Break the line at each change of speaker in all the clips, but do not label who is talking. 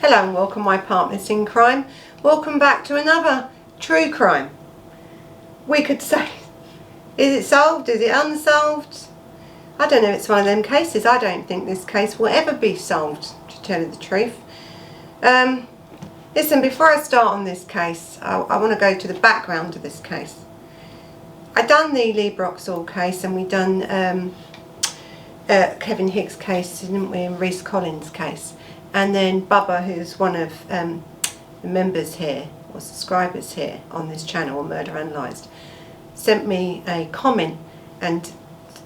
Hello and welcome my partners in crime. Welcome back to another true crime. We could say, is it solved? Is it unsolved? I don't know, it's one of them cases. I don't think this case will ever be solved, to tell you the truth. Listen, before I start on this case, I want to go to the background of this case. I done the Lee Broxall case, and we done Kevin Hicks' case, didn't we, and Reese Collins' case. And then Bubba, who's one of the members here, or subscribers here on this channel, Murder Analysed, sent me a comment and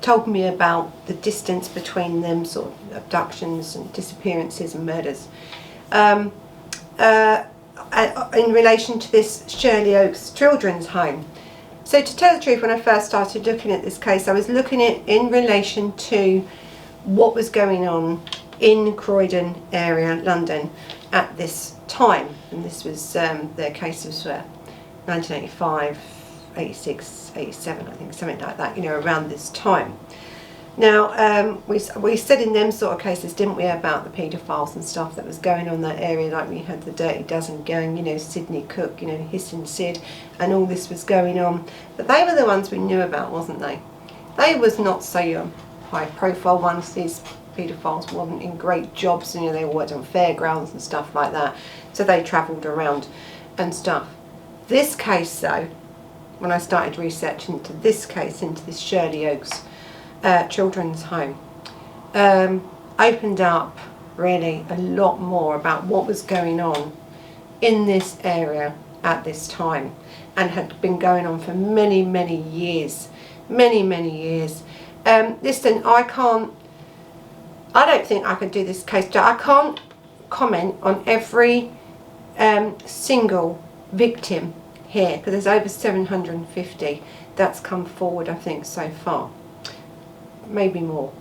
told me about the distance between them, sort of abductions and disappearances and murders. In relation to this Shirley Oaks children's home. So to tell the truth, when I first started looking at this case, I was looking at it in relation to what was going on in Croydon area, London, at this time. And this was, their cases were 1985, 86, 87, I think, something like that, you know, around this time. Now, we said in them sort of cases, didn't we, about the paedophiles and stuff that was going on in that area, like we had the Dirty Dozen gang, you know, Sydney Cook, you know, Hissing Sid, and all this was going on. But they were the ones we knew about, wasn't they? They was not so high profile ones. These paedophiles wasn't in great jobs, you know, they worked on fairgrounds and stuff like that, so they travelled around and stuff. This case though, when I started researching into this case, into this Shirley Oaks children's home, opened up really a lot more about what was going on in this area at this time, and had been going on for many years, many years. Listen, I don't think I could do this case. I can't comment on every single victim here, because there's over 750 that's come forward, I think, so far. Maybe more.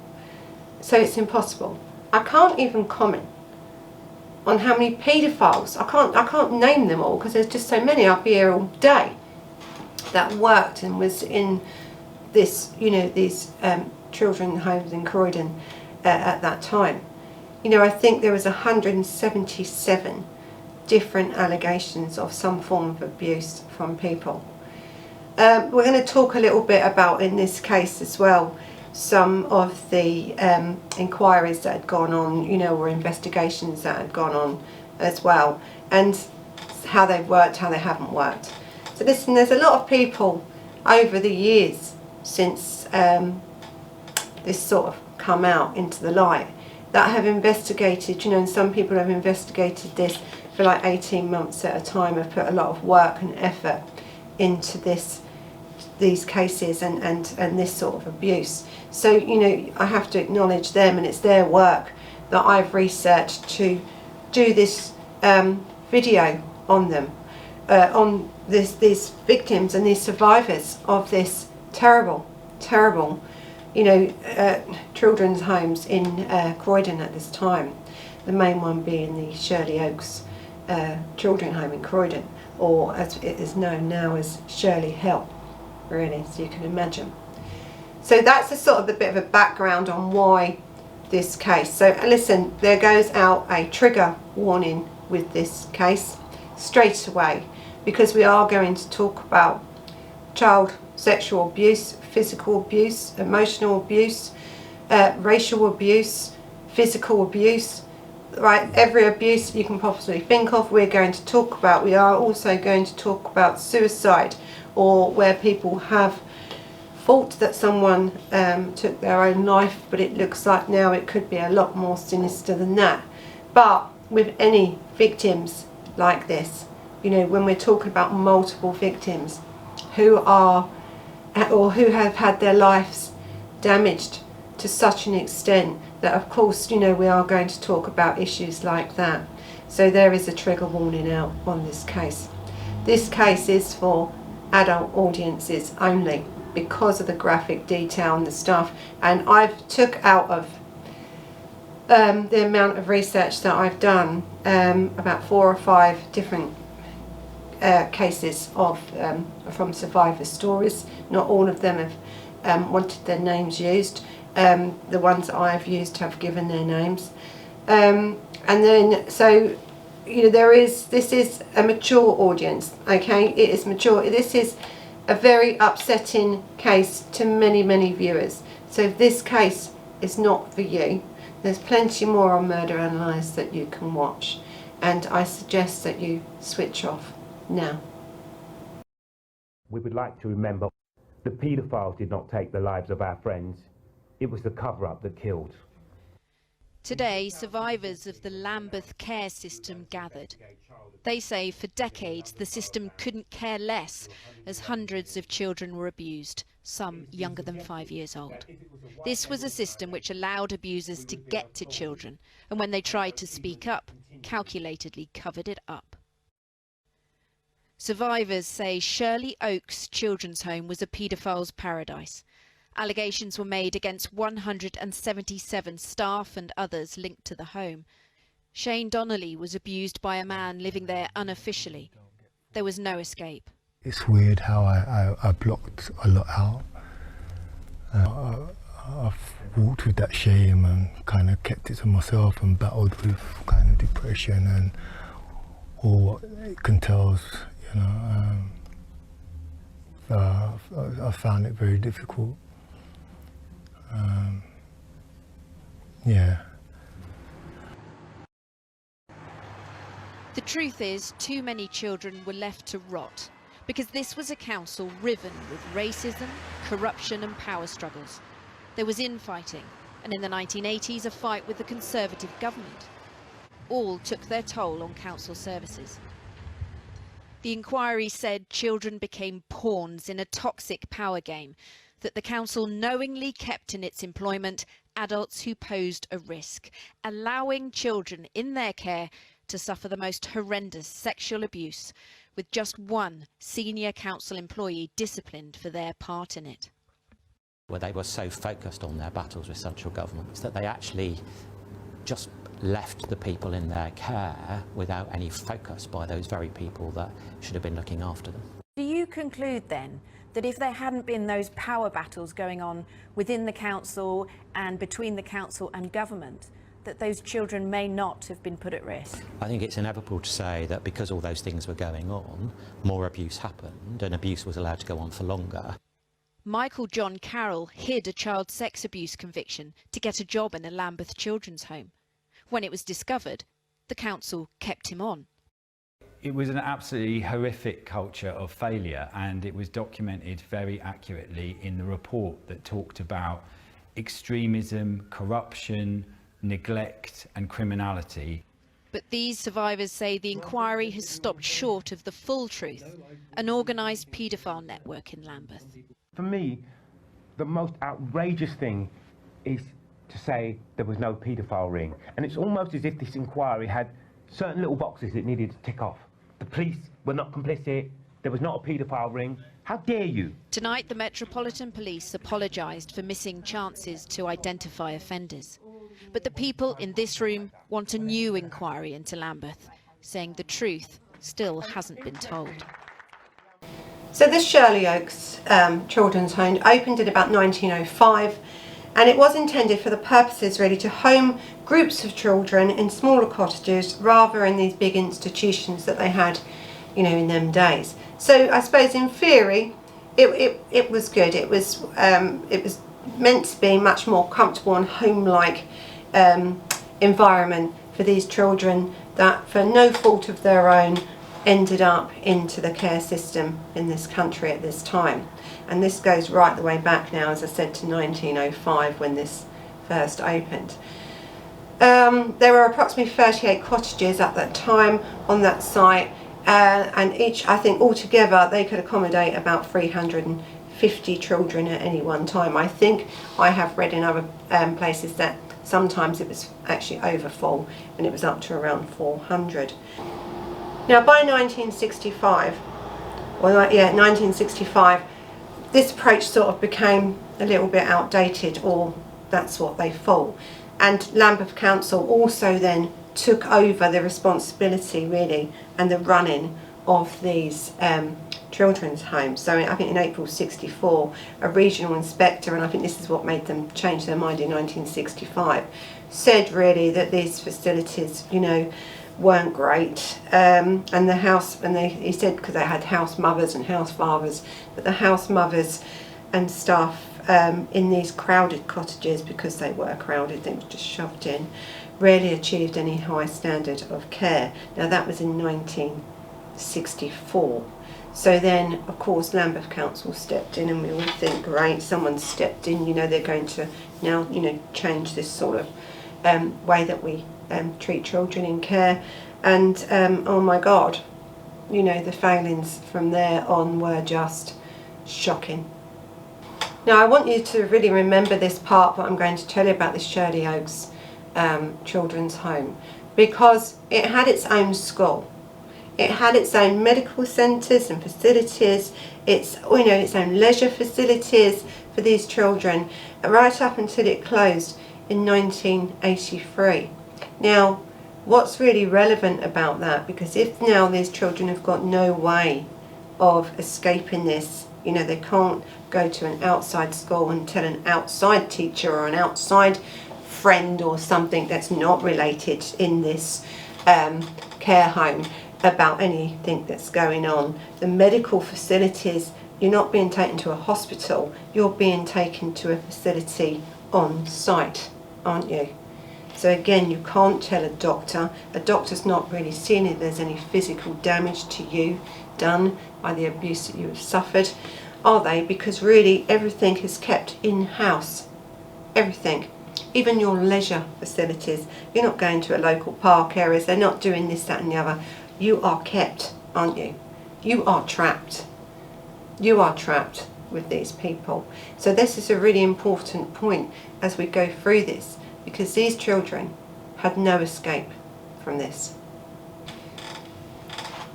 So it's impossible. I can't even comment on how many paedophiles. I can't name them all, because there's just so many. I'll be here all day that worked and was in this, you know, these children's homes in Croydon at that time. You know, I think there was 177 different allegations of some form of abuse from people. We're going to talk a little bit about, in this case as well, some of the inquiries that had gone on, you know, or investigations that had gone on as well, and how they've worked, how they haven't worked. So listen, there's a lot of people over the years since this sort of come out into the light that have investigated, you know, and some people have investigated this for like 18 months at a time, have put a lot of work and effort into these cases and this sort of abuse. So, you know, I have to acknowledge them, and it's their work that I've researched to do this video on them, on these victims and these survivors of this terrible, you know, children's homes in Croydon at this time. The main one being the Shirley Oaks children's home in Croydon, or as it is known now as Shirley Hill, really, so you can imagine. So that's a sort of the bit of a background on why this case. So listen, there goes out a trigger warning with this case straight away, because we are going to talk about child sexual abuse, physical abuse, emotional abuse, racial abuse, physical abuse, right? Every abuse you can possibly think of, we're going to talk about. We are also going to talk about suicide, or where people have thought that someone took their own life, but it looks like now it could be a lot more sinister than that. But with any victims like this, you know, when we're talking about multiple victims who are, or who have had their lives damaged to such an extent that, of course, you know, we are going to talk about issues like that. So there is a trigger warning out on this case. This case is for adult audiences only, because of the graphic detail and the stuff. And I've took out of the amount of research that I've done, about 4 or 5 different cases of from survivor stories. Not all of them have wanted their names used. The ones that I've used have given their names. And then, so this is a mature audience, okay? It is mature. This is a very upsetting case to many, many viewers. So if this case is not for you, there's plenty more on Murder Analysed that you can watch. And I suggest that you switch off now.
We would like to remember the paedophiles did not take the lives of our friends. It was the cover-up that killed.
Today, survivors of the Lambeth care system gathered. They say for decades the system couldn't care less as hundreds of children were abused, some younger than 5 years old. This was a system which allowed abusers to get to children, and when they tried to speak up, calculatedly covered it up. Survivors say Shirley Oaks Children's Home was a paedophile's paradise. Allegations were made against 177 staff and others linked to the home. Shane Donnelly was abused by a man living there unofficially. There was no escape.
It's weird how I blocked a lot out. I've walked with that shame and kind of kept it to myself and battled with kind of depression and all what it contains, you know. I found it very difficult. Yeah.
The truth is, too many children were left to rot because this was a council riven with racism, corruption and power struggles. There was infighting, and in the 1980s a fight with the Conservative government. All took their toll on council services. The inquiry said children became pawns in a toxic power game, that the council knowingly kept in its employment adults who posed a risk, allowing children in their care to suffer the most horrendous sexual abuse, with just one senior council employee disciplined for their part in it.
Where they were so focused on their battles with central governments that they actually just left the people in their care without any focus by those very people that should have been looking after them.
Do you conclude then that if there hadn't been those power battles going on within the council and between the council and government, that those children may not have been put at risk?
I think it's inevitable to say that because all those things were going on, more abuse happened and abuse was allowed to go on for longer.
Michael John Carroll hid a child sex abuse conviction to get a job in a Lambeth children's home. When it was discovered, the council kept him on.
It was an absolutely horrific culture of failure, and it was documented very accurately in the report that talked about extremism, corruption, neglect and criminality.
But these survivors say the inquiry has stopped short of the full truth, an organised paedophile network in Lambeth.
For me, the most outrageous thing is to say there was no paedophile ring. And it's almost as if this inquiry had certain little boxes it needed to tick off. The police were not complicit, there was not a paedophile ring. How dare you?
Tonight, the Metropolitan Police apologised for missing chances to identify offenders. But the people in this room want a new inquiry into Lambeth, saying the truth still hasn't been told.
So this Shirley Oaks children's home opened in about 1905, and it was intended for the purposes really to home groups of children in smaller cottages rather than these big institutions that they had, you know, in them days. So I suppose in theory it was good. It was meant to be much more comfortable and home-like environment for these children that, for no fault of their own, ended up into the care system in this country at this time. And this goes right the way back now, as I said, to 1905 when this first opened. There were approximately 38 cottages at that time on that site, and each, I think altogether, they could accommodate about 350 children at any one time. I think I have read in other places that sometimes it was actually overfull and it was up to around 400. Now by 1965, this approach sort of became a little bit outdated, or that's what they thought. And Lambeth Council also then took over the responsibility really and the running of these children's homes. So I think in April 64, a regional inspector, and I think this is what made them change their mind in 1965, said really that these facilities, you know, weren't great, and the house, and he said because they had house mothers and house fathers, but the house mothers and staff in these crowded cottages, because they were crowded, they were just shoved in, rarely achieved any high standard of care. Now that was in 1964. So then, of course, Lambeth Council stepped in, and we all think, great, someone stepped in, you know, they're going to now, you know, change this sort of way that we treat children in care. And oh my God, you know, the failings from there on were just shocking. Now I want you to really remember this part that I'm going to tell you about this Shirley Oaks children's home, because it had its own school. It had its own medical centres and facilities, its own leisure facilities for these children, right up until it closed in 1983. Now, what's really relevant about that, because if now these children have got no way of escaping this, you know, they can't go to an outside school and tell an outside teacher or an outside friend or something that's not related in this care home about anything that's going on. The medical facilities, you're not being taken to a hospital, you're being taken to a facility on site, aren't you? So again, you can't tell a doctor's not really seeing if there's any physical damage to you done by the abuse that you have suffered, are they? Because really everything is kept in-house, everything. Even your leisure facilities, you're not going to a local park areas, they're not doing this, that and the other. You are kept, aren't you? You are trapped. You are trapped with these people. So this is a really important point as we go through this, because these children had no escape from this.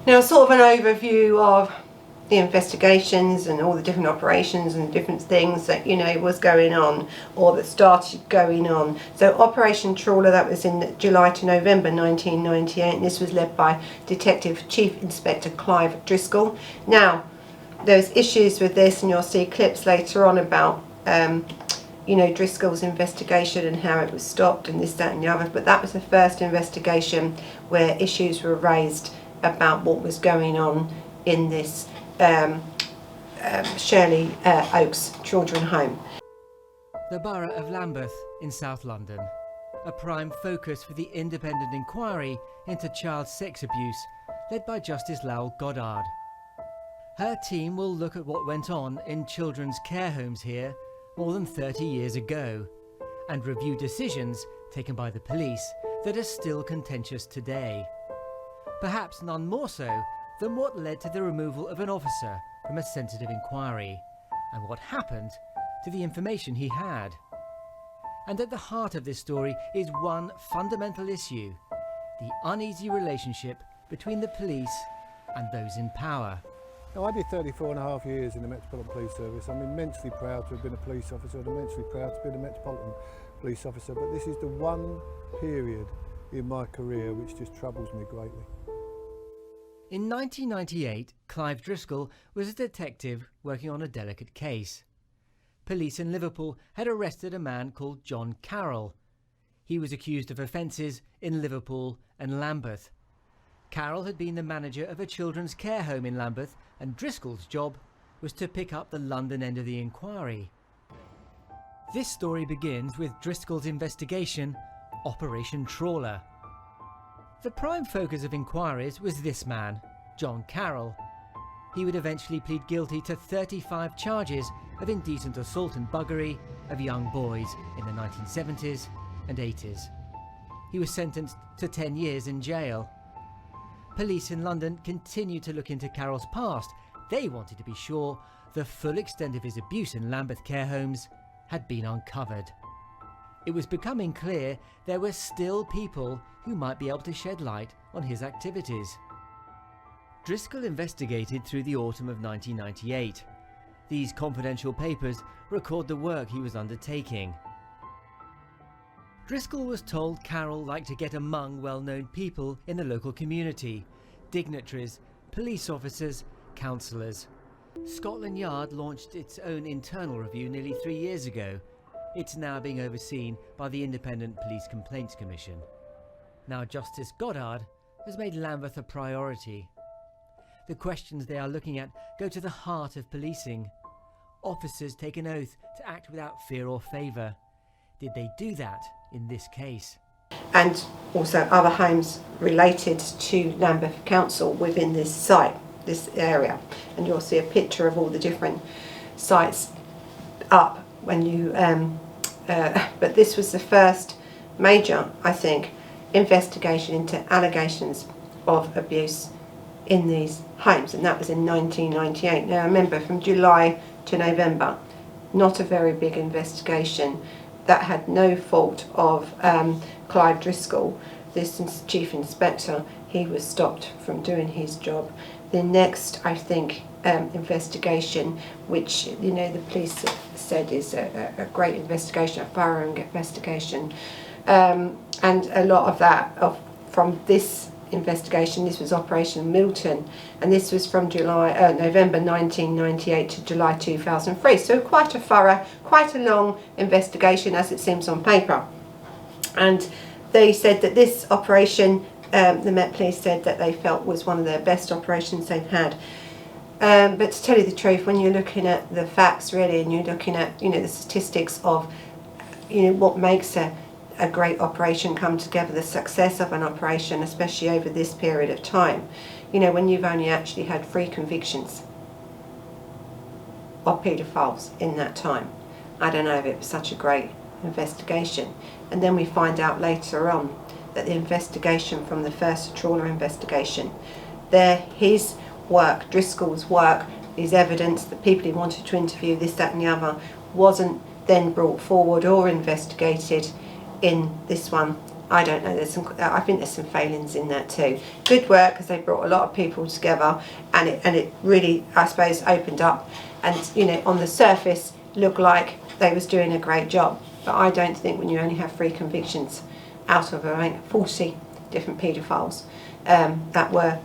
Now, sort of an overview of the investigations and all the different operations and different things that, you know, was going on or that started going on. So Operation Trawler, that was in July to November 1998, and this was led by Detective Chief Inspector Clive Driscoll. Now, there's issues with this, and you'll see clips later on about you know, Driscoll's investigation and how it was stopped and this, that and the other, but that was the first investigation where issues were raised about what was going on in this Shirley Oaks children home.
The borough of Lambeth in South London, a prime focus for the independent inquiry into child sex abuse led by Justice Lowell Goddard. Her team will look at what went on in children's care homes here more than 30 years ago and review decisions taken by the police that are still contentious today. Perhaps none more so than what led to the removal of an officer from a sensitive inquiry and what happened to the information he had. And at the heart of this story is one fundamental issue: the uneasy relationship between the police and those in power.
Now, I did 34.5 years in the Metropolitan Police Service. I'm immensely proud to have been a police officer and immensely proud to be a Metropolitan Police Officer, but this is the one period in my career which just troubles me greatly.
In 1998, Clive Driscoll was a detective working on a delicate case. Police in Liverpool had arrested a man called John Carroll. He was accused of offences in Liverpool and Lambeth. Carroll had been the manager of a children's care home in Lambeth, and Driscoll's job was to pick up the London end of the inquiry. This story begins with Driscoll's investigation, Operation Trawler. The prime focus of inquiries was this man, John Carroll. He would eventually plead guilty to 35 charges of indecent assault and buggery of young boys in the 1970s and 80s. He was sentenced to 10 years in jail. Police in London continued to look into Carroll's past. They wanted to be sure the full extent of his abuse in Lambeth care homes had been uncovered. It was becoming clear there were still people who might be able to shed light on his activities. Driscoll investigated through the autumn of 1998. These confidential papers record the work he was undertaking. Driscoll was told Carroll liked to get among well-known people in the local community: dignitaries, police officers, councillors. Scotland Yard launched its own internal review nearly 3 years ago. It's now being overseen by the Independent Police Complaints Commission. Now Justice Goddard has made Lambeth a priority. The questions they are looking at go to the heart of policing. Officers take an oath to act without fear or favour. Did they do that in this case?
And also other homes related to Lambeth Council within this site, this area. And you'll see a picture of all the different sites up when you, but this was the first major, I think, investigation into allegations of abuse in these homes, and that was in 1998. Now remember, from July to November, not a very big investigation. That had no fault of Clive Driscoll, this chief inspector. He was stopped from doing his job. The next, I think, investigation, which the police said is a great investigation, a thorough investigation, and a lot of that from this investigation. This was Operation Milton, and this was from November 1998 to July 2003. So quite a thorough, quite a long investigation, as it seems on paper. And they said that this operation, the Met Police said that they felt was one of their best operations they've had. But to tell you the truth, when you're looking at the facts really, and you're looking at the statistics of what makes a great operation come together, the success of an operation, especially over this period of time, when you've only actually had 3 convictions of paedophiles in that time, I don't know if it was such a great investigation. And then we find out later on that the investigation from the first Trawler investigation, his work, Driscoll's work, his evidence, the people he wanted to interview, this, that and the other, wasn't then brought forward or investigated in this one. I don't know, I think there's some failings in that too. Good work, because they brought a lot of people together, and it really, I suppose, opened up, and on the surface looked like they was doing a great job. But I don't think, when you only have 3 convictions out of 40 different paedophiles that were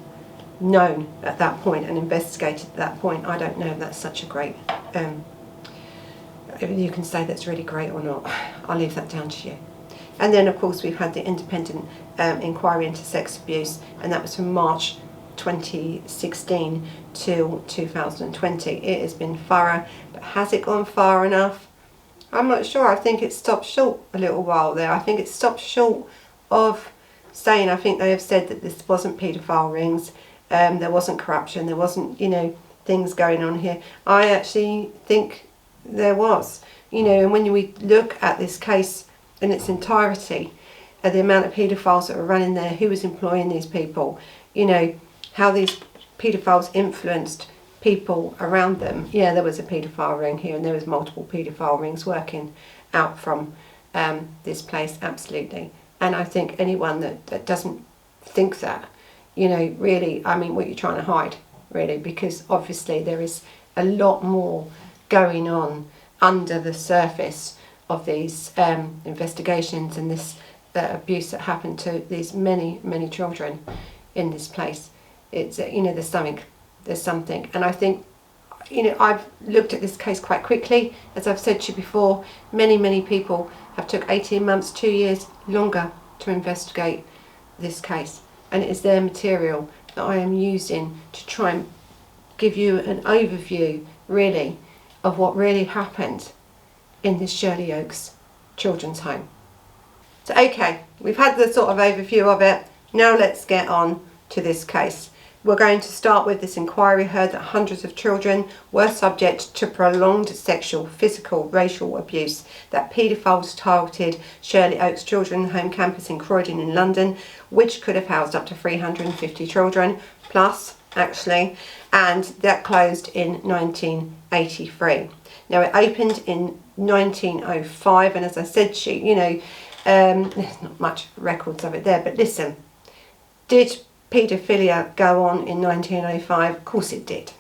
known at that point and investigated at that point, I don't know if that's such a great, if you can say that's really great or not. I'll leave that down to you. And then of course we've had the independent inquiry into sex abuse, and that was from March 2016 till 2020. It has been thorough, but has it gone far enough? I'm not sure. I think it stopped short a little while there. I think it stopped short of saying, I think they have said that this wasn't paedophile rings, there wasn't corruption, there wasn't, things going on here. I actually think there was, and when we look at this case in its entirety, the amount of paedophiles that were running there, who was employing these people, how these paedophiles influenced people around them. Yeah, there was a paedophile ring here, and there was multiple paedophile rings working out from this place, absolutely. And I think anyone that doesn't think that, really, I mean, what you're trying to hide, really, because obviously there is a lot more going on under the surface of these investigations and this abuse that happened to these many children in this place. It's there's something, and I think I've looked at this case quite quickly. As I've said to you before, many people have took 18 months, 2 years longer to investigate this case, and it is their material that I am using to try and give you an overview really of what really happened in this Shirley Oaks children's home. So okay, we've had the sort of overview of it. Now let's get on to this case. We're going to start with this inquiry heard that hundreds of children were subject to prolonged sexual, physical, racial abuse, that paedophiles targeted Shirley Oaks Children's Home campus in Croydon in London, which could have housed up to 350 children, plus actually, and that closed in 1983. Now it opened in 1905, and as I said to you, there's not much records of it there, but listen, did paedophilia go on in 1905? Of course it did.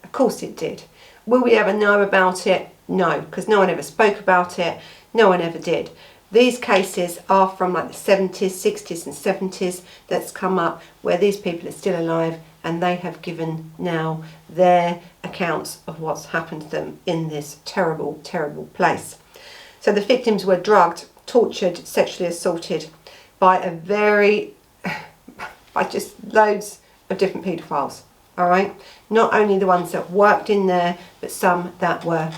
Of course it did. Will we ever know about it? No, because no one ever spoke about it. No one ever did. These cases are from like the 70s, 60s and 70s that's come up, where these people are still alive, and they have given now their accounts of what's happened to them in this terrible, terrible place. So the victims were drugged, tortured, sexually assaulted by a very by just loads of different paedophiles, all right? Not only the ones that worked in there, but some that were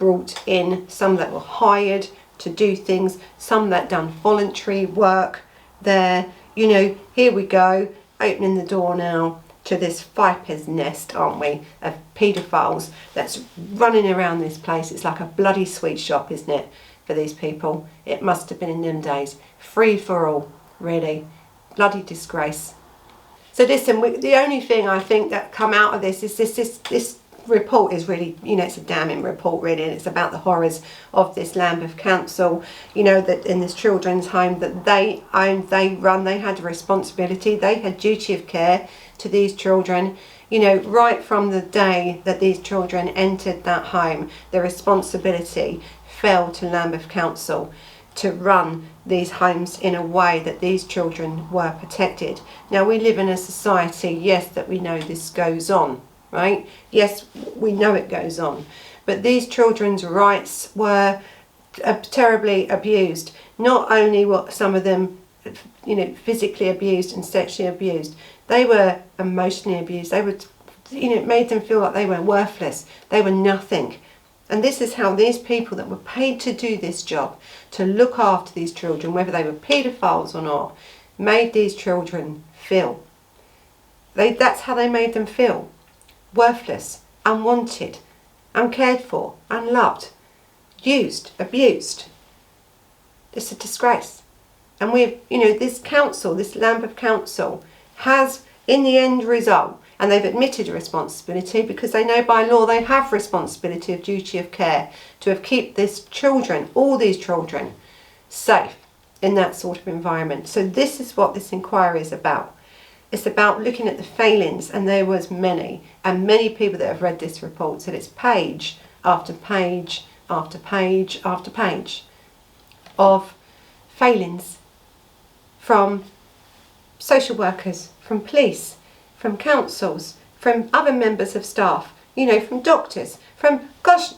brought in, some that were hired to do things, some that done voluntary work there. You know, here we go, opening the door now to this viper's nest, aren't we, of paedophiles that's running around this place. It's like a bloody sweet shop, isn't it, for these people? It must have been in them days. Free for all, really. Bloody disgrace. So listen, the only thing I think that come out of this is this report is really, you know, it's a damning report really, and it's about the horrors of this Lambeth Council, you know, that in this children's home that they owned, they run, they had a responsibility, they had duty of care to these children, you know, right from the day that these children entered that home. The responsibility fell to Lambeth Council to run these homes in a way that these children were protected. Now, we live in a society, yes, that we know this goes on, right? Yes, we know it goes on, but these children's rights were terribly abused. Not only were some of them, you know, physically abused and sexually abused, they were emotionally abused. They were, you know, it made them feel like they were worthless, they were nothing. And this is how these people that were paid to do this job, to look after these children, whether they were paedophiles or not, made these children feel. That's how they made them feel. Worthless, unwanted, uncared for, unloved, used, abused. It's a disgrace. And we've, you know, this council, this Lambeth Council, has in the end result, and they've admitted a responsibility because they know by law they have responsibility of duty of care to have keep this children, all these children, safe in that sort of environment. So this is what this inquiry is about. It's about looking at the failings, and there was many, and many people that have read this report said it's page after page after page after page of failings from social workers, from police, from councils, from other members of staff, you know, from doctors, from gosh,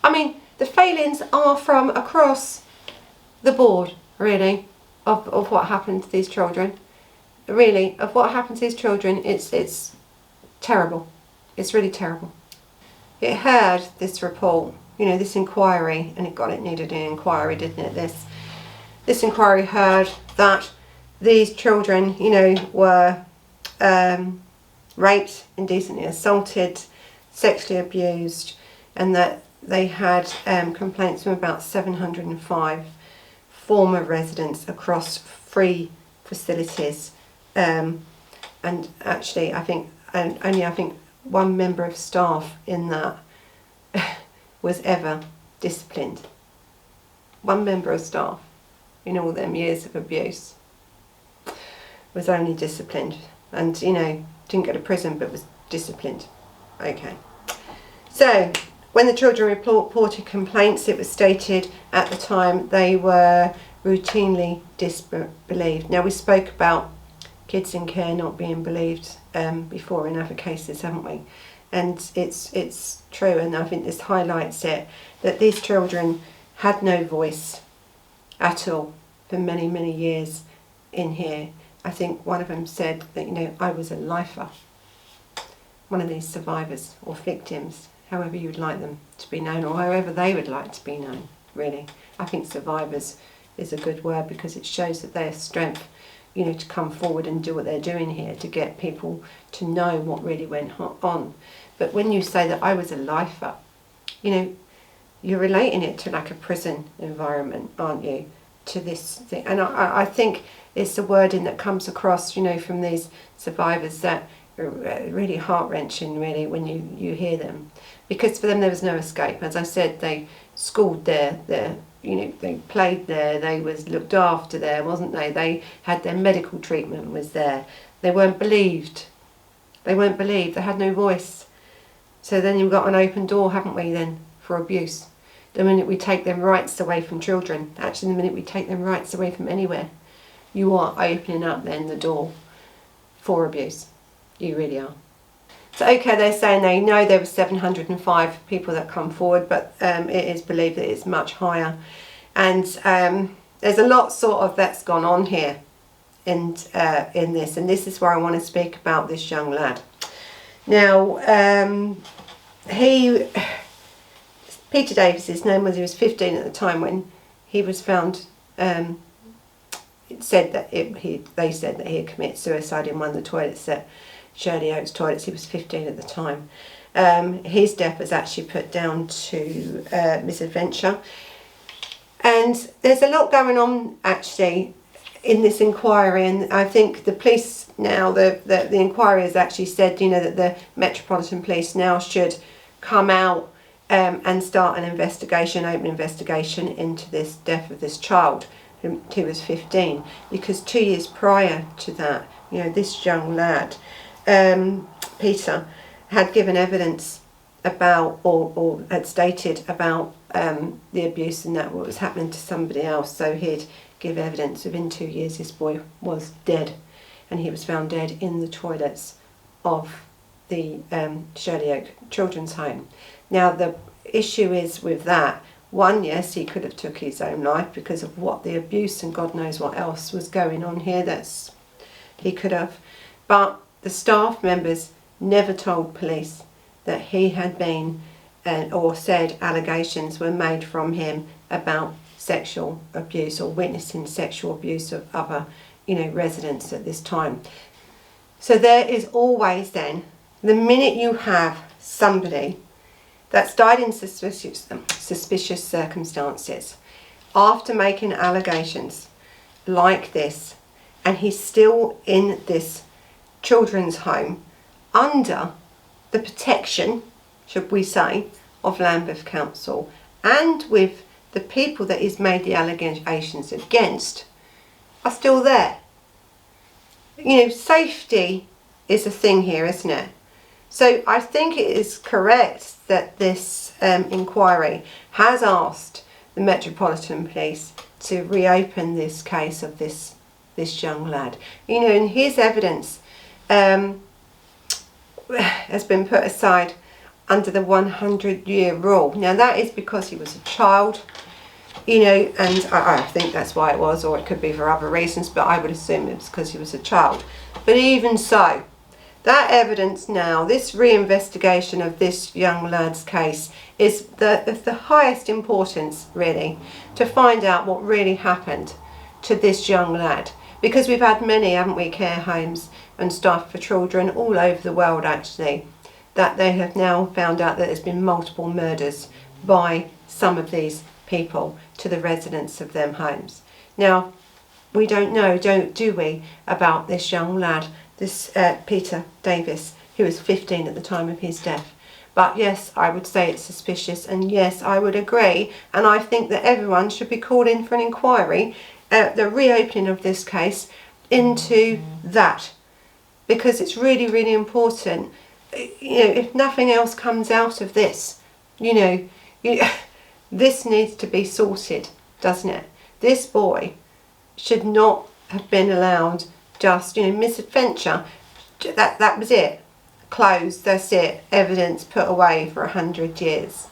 I mean, the failings are from across the board, really, of what happened to these children. Really, of what happened to these children, it's terrible. It's really terrible. It heard this report, you know, this inquiry, and it needed an inquiry, didn't it? This inquiry heard that these children, you know, were raped, indecently assaulted, sexually abused, and that they had complaints from about 705 former residents across 3 facilities. And actually, I think only one member of staff in that was ever disciplined. One member of staff in all them years of abuse was only disciplined, and, you know, didn't go to prison but was disciplined. Okay. So when the children reported complaints, it was stated at the time they were routinely disbelieved. Now, we spoke about kids in care not being believed before in other cases, haven't we? And it's true, and I think this highlights it, that these children had no voice at all for many, many years in here. I think one of them said that, you know, I was a lifer. One of these survivors or victims, however you would like them to be known, or however they would like to be known, really. I think survivors is a good word because it shows that their strength, you know, to come forward and do what they're doing here, to get people to know what really went on. But when you say that I was a lifer, you know, you're relating it to like a prison environment, aren't you? To this thing. And I think it's the wording that comes across, you know, from these survivors that are really heart-wrenching, really, when you hear them. Because for them there was no escape. As I said, they schooled there, you know, they played there, they was looked after there, wasn't they? They had their medical treatment was there. They weren't believed. They weren't believed. They had no voice. So then you've got an open door, haven't we, then, for abuse. The minute we take them rights away from children, actually the minute we take them rights away from anywhere, you are opening up then the door for abuse. You really are. So okay, they're saying they know there were 705 people that come forward, but it is believed that it's much higher. And there's a lot sort of that's gone on here in this, and this is where I want to speak about this young lad. Now, Peter Davis's name was, he was 15 at the time when he was found. It said that they said that he had committed suicide in one of the toilets at Shirley Oaks toilets. He was 15 at the time. His death was actually put down to misadventure. And there's a lot going on actually in this inquiry, and I think the police now, the inquiry has actually said, you know, that the Metropolitan Police now should come out and start an investigation, open investigation into this death of this child who was 15, because 2 years prior to that, you know, this young lad, Peter, had given evidence about or had stated about the abuse and that what was happening to somebody else. So he'd give evidence. Within 2 years this boy was dead, and he was found dead in the toilets of the Shirley Oak Children's Home. Now the issue is with that, one, yes, he could have took his own life because of what the abuse and God knows what else was going on here. That's, he could have, but the staff members never told police that he had been or said allegations were made from him about sexual abuse or witnessing sexual abuse of other, you know, residents at this time. So there is always then, the minute you have somebody that's died in suspicious circumstances, after making allegations like this, and he's still in this children's home under the protection, should we say, of Lambeth Council, and with the people that he's made the allegations against are still there. You know, safety is a thing here, isn't it? So I think it is correct that this inquiry has asked the Metropolitan Police to reopen this case of this young lad. You know, and his evidence has been put aside under the 100-year rule. Now that is because he was a child, you know, and I think that's why it was, or it could be for other reasons, but I would assume it was because he was a child. But even so, that evidence now, this reinvestigation of this young lad's case is of the highest importance, really, to find out what really happened to this young lad. Because we've had many, haven't we, care homes and stuff for children all over the world, actually, that they have now found out that there's been multiple murders by some of these people to the residents of them homes. Now, we don't know, do we, about this young lad, this Peter Davis, who was 15 at the time of his death. But yes, I would say it's suspicious, and yes, I would agree, and I think that everyone should be called in for an inquiry, the reopening of this case into that, because it's really, really important. You know, if nothing else comes out of this, you know, this needs to be sorted, doesn't it? This boy should not have been allowed just, you know, misadventure. That was it. Closed, that's it. Evidence put away for 100 years.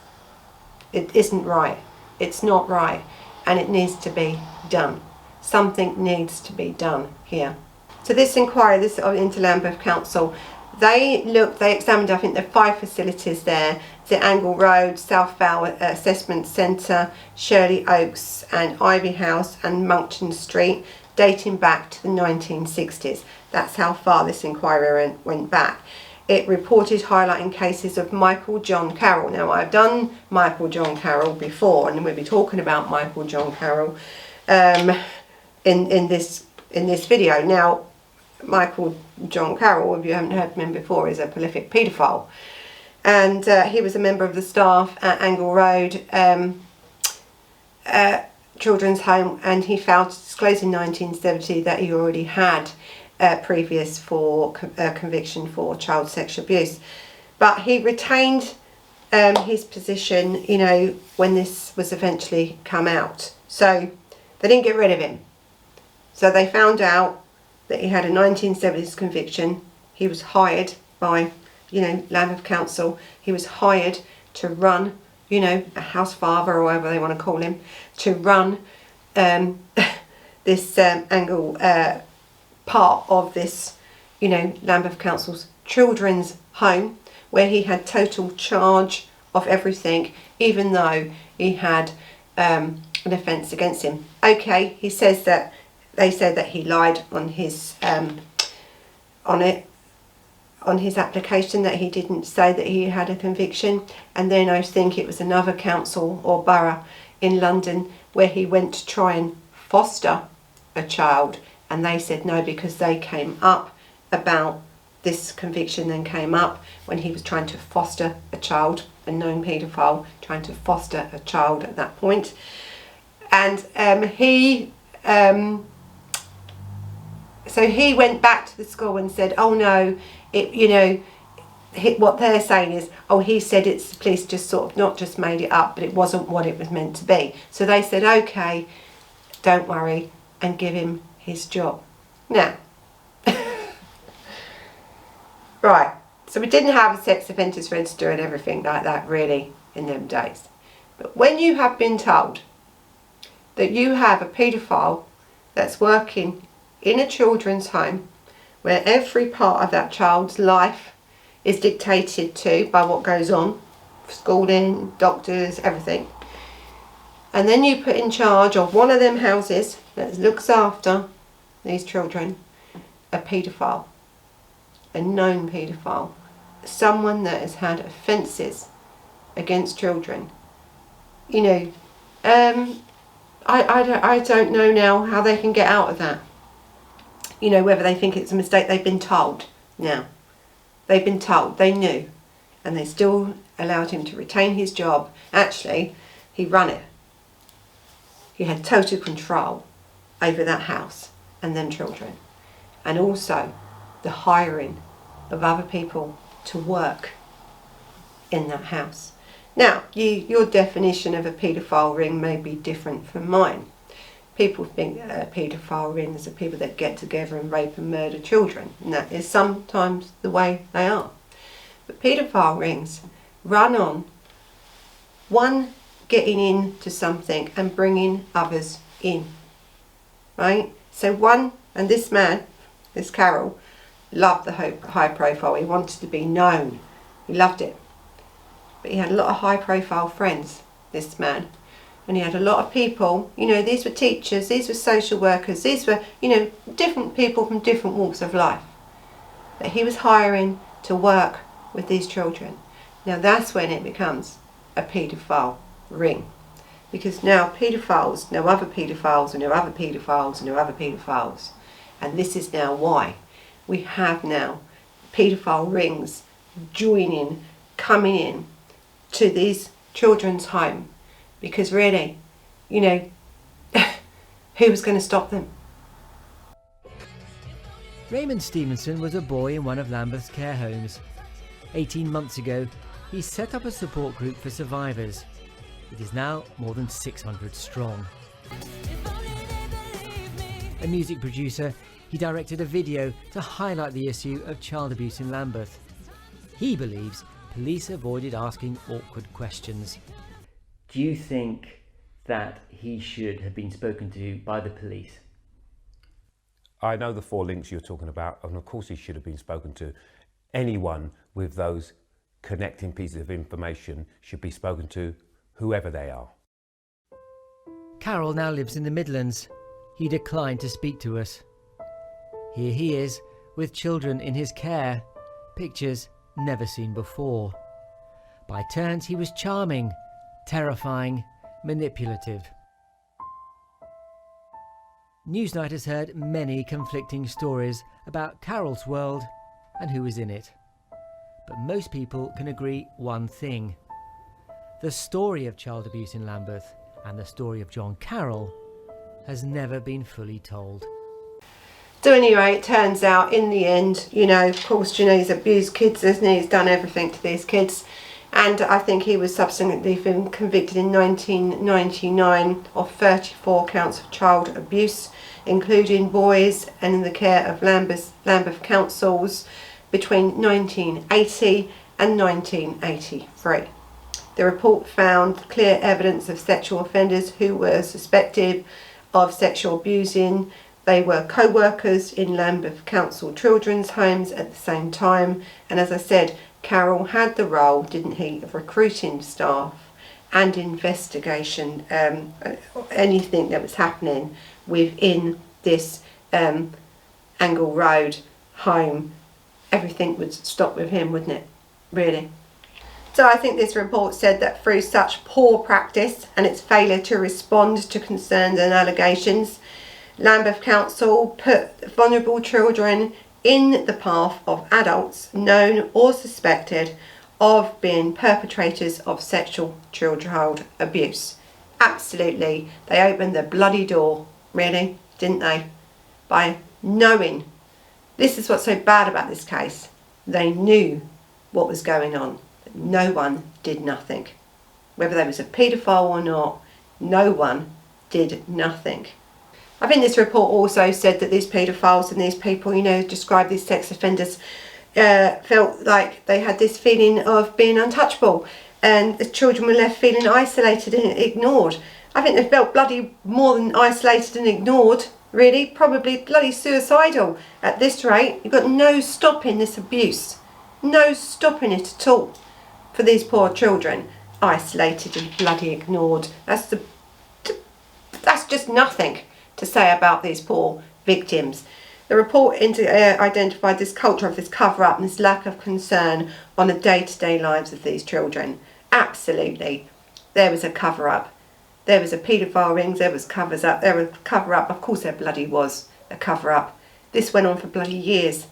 It isn't right. It's not right. And it needs to be done. Something needs to be done here. So this inquiry, this into Lambeth Council, they examined, I think, the 5 facilities there: the Angle Road, South Vale Assessment Centre, Shirley Oaks and Ivy House and Monckton Street, dating back to the 1960s. That's how far this inquiry went back. It reported highlighting cases of Michael John Carroll. Now, I've done Michael John Carroll before, and we'll be talking about Michael John Carroll in this video. Now, Michael John Carroll, if you haven't heard from him before, is a prolific paedophile, and he was a member of the staff at Angle Road Children's Home, and he failed to disclose in 1970 that he already had previous conviction for child sexual abuse. But he retained his position, you know, when this was eventually come out. So they didn't get rid of him. So they found out that he had a 1970s conviction. He was hired by, you know, Lambeth Council. He was hired to run, you know, a house father or whatever they want to call him, to run this Angle part of this, you know, Lambeth Council's children's home, where he had total charge of everything, even though he had an offence against him. Okay, he says that they said that he lied on his on his application, that he didn't say that he had a conviction. And then I think it was another council or borough in London where he went to try and foster a child, and they said no, because they came up about this conviction, then came up when he was trying to foster a child, a known paedophile trying to foster a child at that point. And so he went back to the school and said, oh no, what they're saying is, oh, he said it's the police just sort of not just made it up, but it wasn't what it was meant to be. So they said, okay, don't worry, and give him his job. Now, right, so we didn't have a sex offenders register and everything like that really in them days. But when you have been told that you have a paedophile that's working in a children's home, where every part of that child's life is dictated to by what goes on, schooling, doctors, everything, and then you put in charge of one of them houses that looks after these children, a paedophile, a known paedophile, someone that has had offences against children, you know, I don't know now how they can get out of that. You know, whether they think it's a mistake. They've been told now. They've been told. They knew. And they still allowed him to retain his job. Actually, he ran it. He had total control over that house and them children. And also the hiring of other people to work in that house. Now, your definition of a paedophile ring may be different from mine. People think paedophile rings are people that get together and rape and murder children, and that is sometimes the way they are. But paedophile rings run on one getting into something and bringing others in, right? So one, and this man, this Carroll, loved the high profile. He wanted to be known. He loved it. But he had a lot of high profile friends, this man. And he had a lot of people, you know, these were teachers, these were social workers, these were, you know, different people from different walks of life that he was hiring to work with these children. Now that's when it becomes a paedophile ring. Because now paedophiles know other paedophiles and know other paedophiles and know other paedophiles. And this is now why we have now paedophile rings joining, coming in to these children's home. Because really, you know, who was going to stop them?
Raymond Stevenson was a boy in one of Lambeth's care homes. 18 months ago, he set up a support group for survivors. It is now more than 600 strong. A music producer, he directed a video to highlight the issue of child abuse in Lambeth. He believes police avoided asking awkward questions.
Do you think that he should have been spoken to by the police?
I know the 4 links you're talking about, and of course he should have been spoken to. Anyone with those connecting pieces of information should be spoken to, whoever they are.
Carroll now lives in the Midlands. He declined to speak to us. Here he is, with children in his care, pictures never seen before. By turns he was charming, terrifying, manipulative. Newsnight has heard many conflicting stories about Carroll's world and who is in it. But most people can agree one thing. The story of child abuse in Lambeth and the story of John Carroll has never been fully told.
So anyway, it turns out in the end, you know, of course, you know, he's abused kids, hasn't he? He's done everything to these kids. And I think he was subsequently been convicted in 1999 of 34 counts of child abuse, including boys and in the care of Lambeth Councils between 1980 and 1983. The report found clear evidence of sexual offenders who were suspected of sexual abusing They were co-workers in Lambeth Council children's homes at the same time. And as I said, Carroll had the role, didn't he, of recruiting staff and investigation, anything that was happening within this Angle Road home. Everything would stop with him, wouldn't it? Really. So I think this report said that through such poor practice and its failure to respond to concerns and allegations, Lambeth Council put vulnerable children in the path of adults known or suspected of being perpetrators of sexual child abuse. Absolutely. They opened the bloody door, really, didn't they? By knowing. This is what's so bad about this case. They knew what was going on. But no one did nothing. Whether they was a paedophile or not, no one did nothing. I think this report also said that these paedophiles and these people, you know, described these sex offenders, felt like they had this feeling of being untouchable, and the children were left feeling isolated and ignored. I think they felt bloody more than isolated and ignored, really, probably bloody suicidal at this rate. You've got no stopping this abuse, no stopping it at all for these poor children. Isolated and bloody ignored. That's just nothing to say about these poor victims. The report identified this culture of this cover-up and this lack of concern on the day-to-day lives of these children. Absolutely. There was a cover-up. There was a paedophile rings, there was covers-up, there was cover-up. Of course there bloody was a cover-up. This went on for bloody years.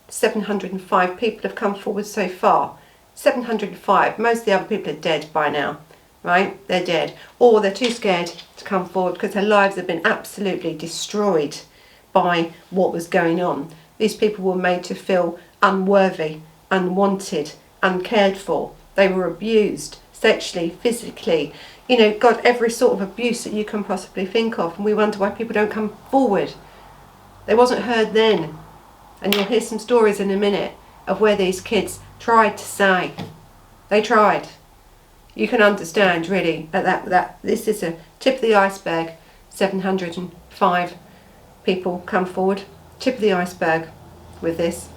705 people have come forward so far. 705. Most of the other people are dead by now. Right? They're dead. Or they're too scared to come forward because their lives have been absolutely destroyed by what was going on. These people were made to feel unworthy, unwanted, uncared for. They were abused sexually, physically, you know, got every sort of abuse that you can possibly think of. And we wonder why people don't come forward. They wasn't heard then. And you'll hear some stories in a minute of where these kids tried to say. They tried. You can understand really that this is a tip of the iceberg. 705 people come forward. Tip of the iceberg with this.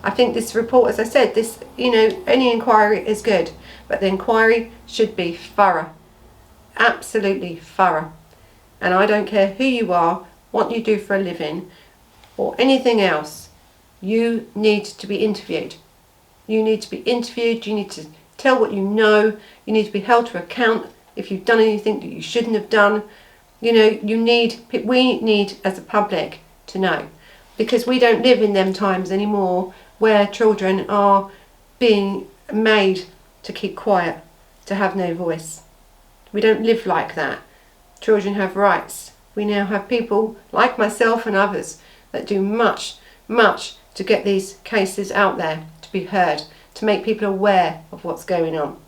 I think this report, as I said, this, you know, any inquiry is good, but the inquiry should be thorough. Absolutely thorough. And I don't care who you are, what you do for a living, or anything else. You need to be interviewed. You need to be interviewed. You need to tell what you know. You need to be held to account if you've done anything that you shouldn't have done. You know, we need as a public to know, because we don't live in them times anymore where children are being made to keep quiet, to have no voice. We don't live like that. Children have rights. We now have people like myself and others that do much to get these cases out there, to be heard, to make people aware of what's going on.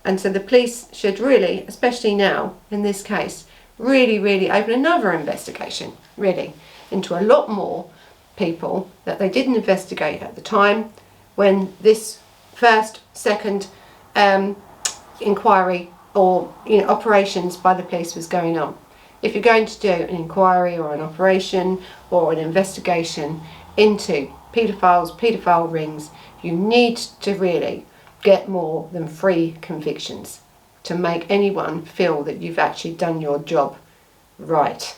And so the police should really, especially now in this case, really open another investigation, really, into a lot more people that they didn't investigate at the time when this first, second inquiry or, you know, operations by the police was going on. If you're going to do an inquiry or an operation or an investigation into paedophiles, paedophile rings, you need to really get more than 3 convictions to make anyone feel that you've actually done your job right.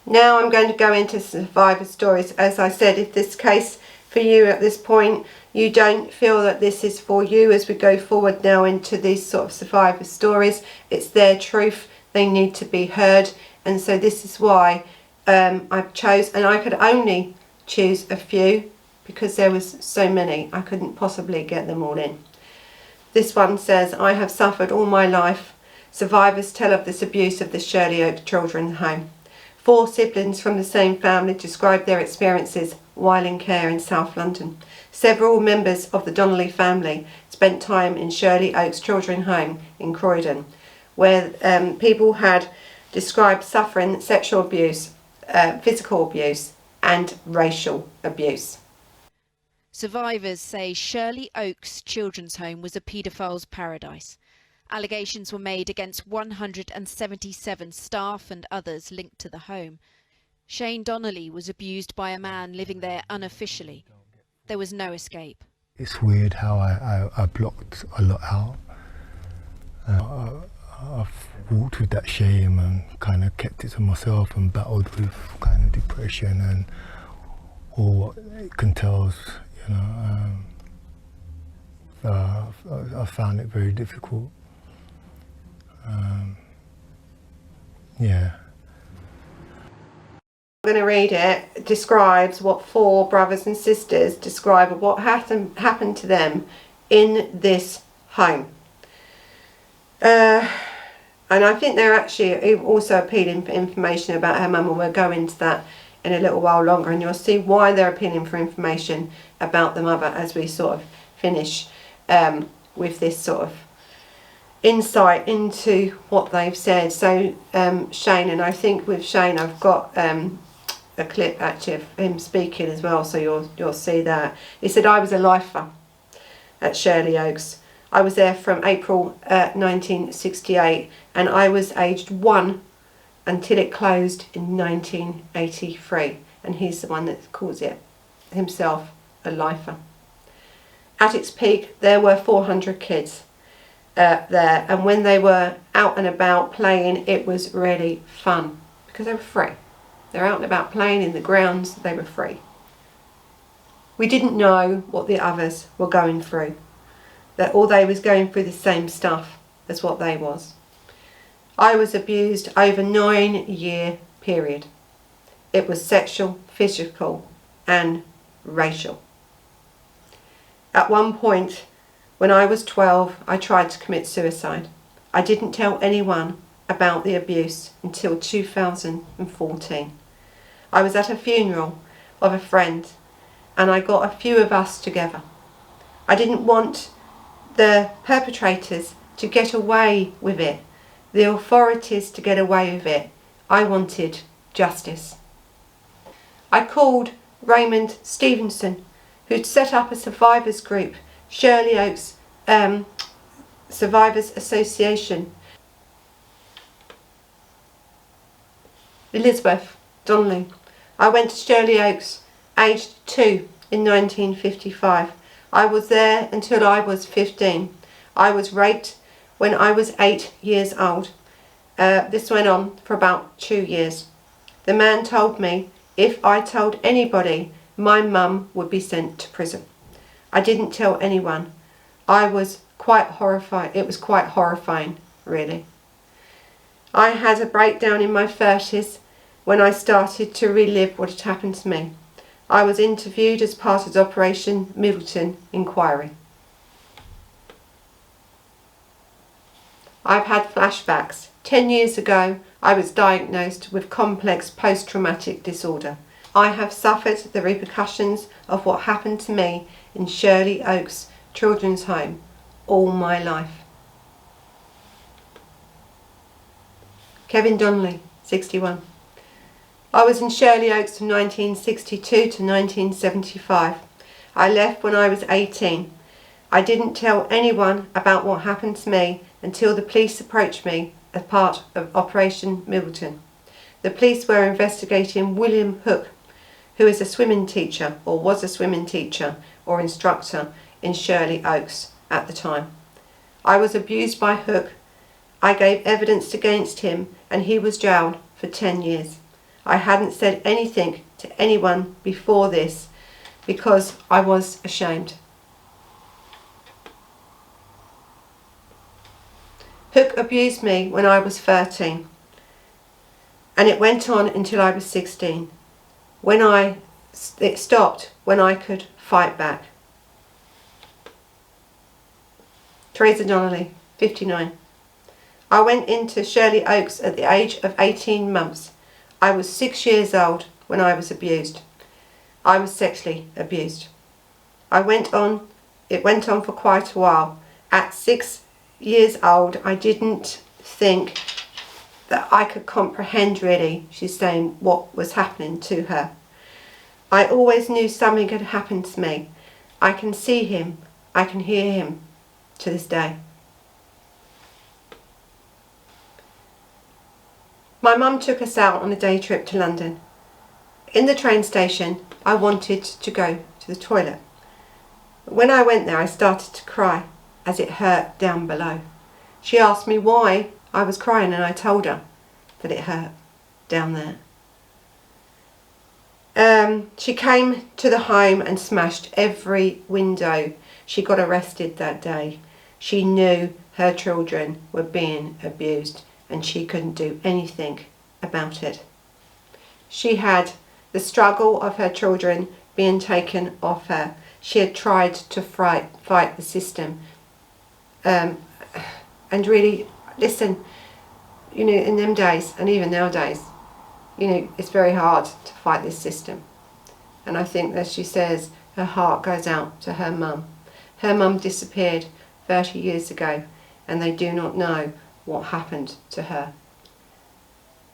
Now I'm going to go into survivor stories. As I said, if this case for you at this point, you don't feel that this is for you as we go forward now into these sort of survivor stories, it's their truth, they need to be heard. And so this is why I've chose, and I could only choose a few because there was so many, I couldn't possibly get them all in. This one says, I have suffered all my life. Survivors tell of this abuse of the Shirley Oak Children's Home. 4 siblings from the same family describe their experiences while in care in South London. Several members of the Donnelly family spent time in Shirley Oak's Children's Home in Croydon, where people had described suffering sexual abuse, physical abuse and racial abuse.
Survivors say Shirley Oak's Children's Home was a paedophile's paradise. Allegations were made against 177 staff and others linked to the home. Shane Donnelly was abused by a man living there unofficially. There was no escape.
It's weird how I blocked a lot out. I've walked with that shame and kind of kept it to myself and battled with kind of depression and all what it entails, you know. I found it very difficult. Yeah.
I'm going to read it. It describes what 4 brothers and sisters describe of what happened to them in this home. And I think they're actually also appealing for information about her mum, and we'll go into that in a little while longer, and you'll see why they're appealing for information about the mother as we sort of finish with this sort of insight into what they've said. So Shane, and I think with Shane I've got a clip actually of him speaking as well, so you'll see that. He said, "I was a lifer at Shirley Oaks. I was there from April 1968 and I was aged 1 until it closed in 1983." And he's the one that calls it himself a lifer. At its peak there were 400 kids there, and when they were out and about playing it was really fun because they were free. They're out and about playing in the grounds, they were free. We didn't know what the others were going through, that all they was going through the same stuff as what they was. I was abused over 9-year period. It was sexual, physical and racial. At one point when I was 12 I tried to commit suicide. I didn't tell anyone about the abuse until 2014. I was at a funeral of a friend and I got a few of us together. I didn't want the perpetrators to get away with it, the authorities to get away with it. I wanted justice. I called Raymond Stevenson, who'd set up a survivors group, Shirley Oaks Survivors Association. Elizabeth Donnelly. I went to Shirley Oaks aged 2 in 1955. I was there until I was 15. I was raped when I was 8 years old. This went on for about 2 years. The man told me if I told anybody, my mum would be sent to prison. I didn't tell anyone. I was quite horrified. It was quite horrifying, really. I had a breakdown in my 30s when I started to relive what had happened to me. I was interviewed as part of the Operation Milton inquiry. I've had flashbacks. 10 years ago, I was diagnosed with complex post-traumatic disorder. I have suffered the repercussions of what happened to me in Shirley Oaks Children's Home all my life. Kevin Donnelly, 61. I was in Shirley Oaks from 1962 to 1975. I left when I was 18. I didn't tell anyone about what happened to me until the police approached me as part of Operation Milton. The police were investigating William Hook, who is a swimming teacher, or was a swimming teacher or instructor in Shirley Oaks at the time. I was abused by Hook. I gave evidence against him and he was jailed for 10 years. I hadn't said anything to anyone before this because I was ashamed. Hook abused me when I was 13 and it went on until I was 16. It stopped when I could fight back. Teresa Donnelly, 59. I went into Shirley Oaks at the age of 18 months. I was 6 years old when I was abused. I was sexually abused. It went on for quite a while. At 6 years old, I didn't think that I could comprehend really, she's saying, what was happening to her. I always knew something had happened to me. I can see him, I can hear him to this day. My mum took us out on a day trip to London. in the train station, I wanted to go to the toilet. When I went there, I started to cry as it hurt down below. She asked me why I was crying, and I told her that it hurt down there. She came to the home and smashed every window. She got arrested that day. She knew her children were being abused and she couldn't do anything about it. She had the struggle of her children being taken off her. She had tried to fight the system. And really, listen, you know, in them days and even nowadays, you know, it's very hard to fight this system. And I think, as she says, her heart goes out to her mum. Her mum disappeared 30 years ago and they do not know what happened to her.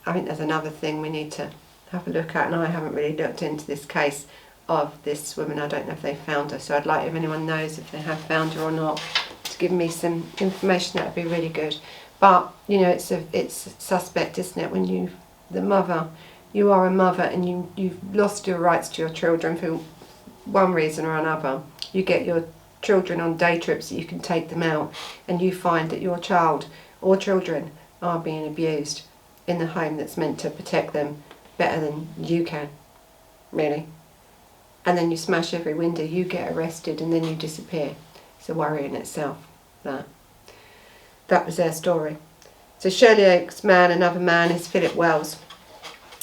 I think there's another thing we need to have a look at, and I haven't really looked into this case of this woman. I don't know if they found her, so I'd like, if anyone knows if they have found her or not, to give me some information. That would be really good. But you know, it's suspect, isn't it, when you are a mother and you've lost your rights to your children for one reason or another. You get your children on day trips that you can take them out, and you find that your child or children are being abused in the home that's meant to protect them better than you can, really. And then you smash every window, you get arrested, and then you disappear. It's a worry in itself, that was their story. So Shirley Oak's man, another man, is Philip Wells.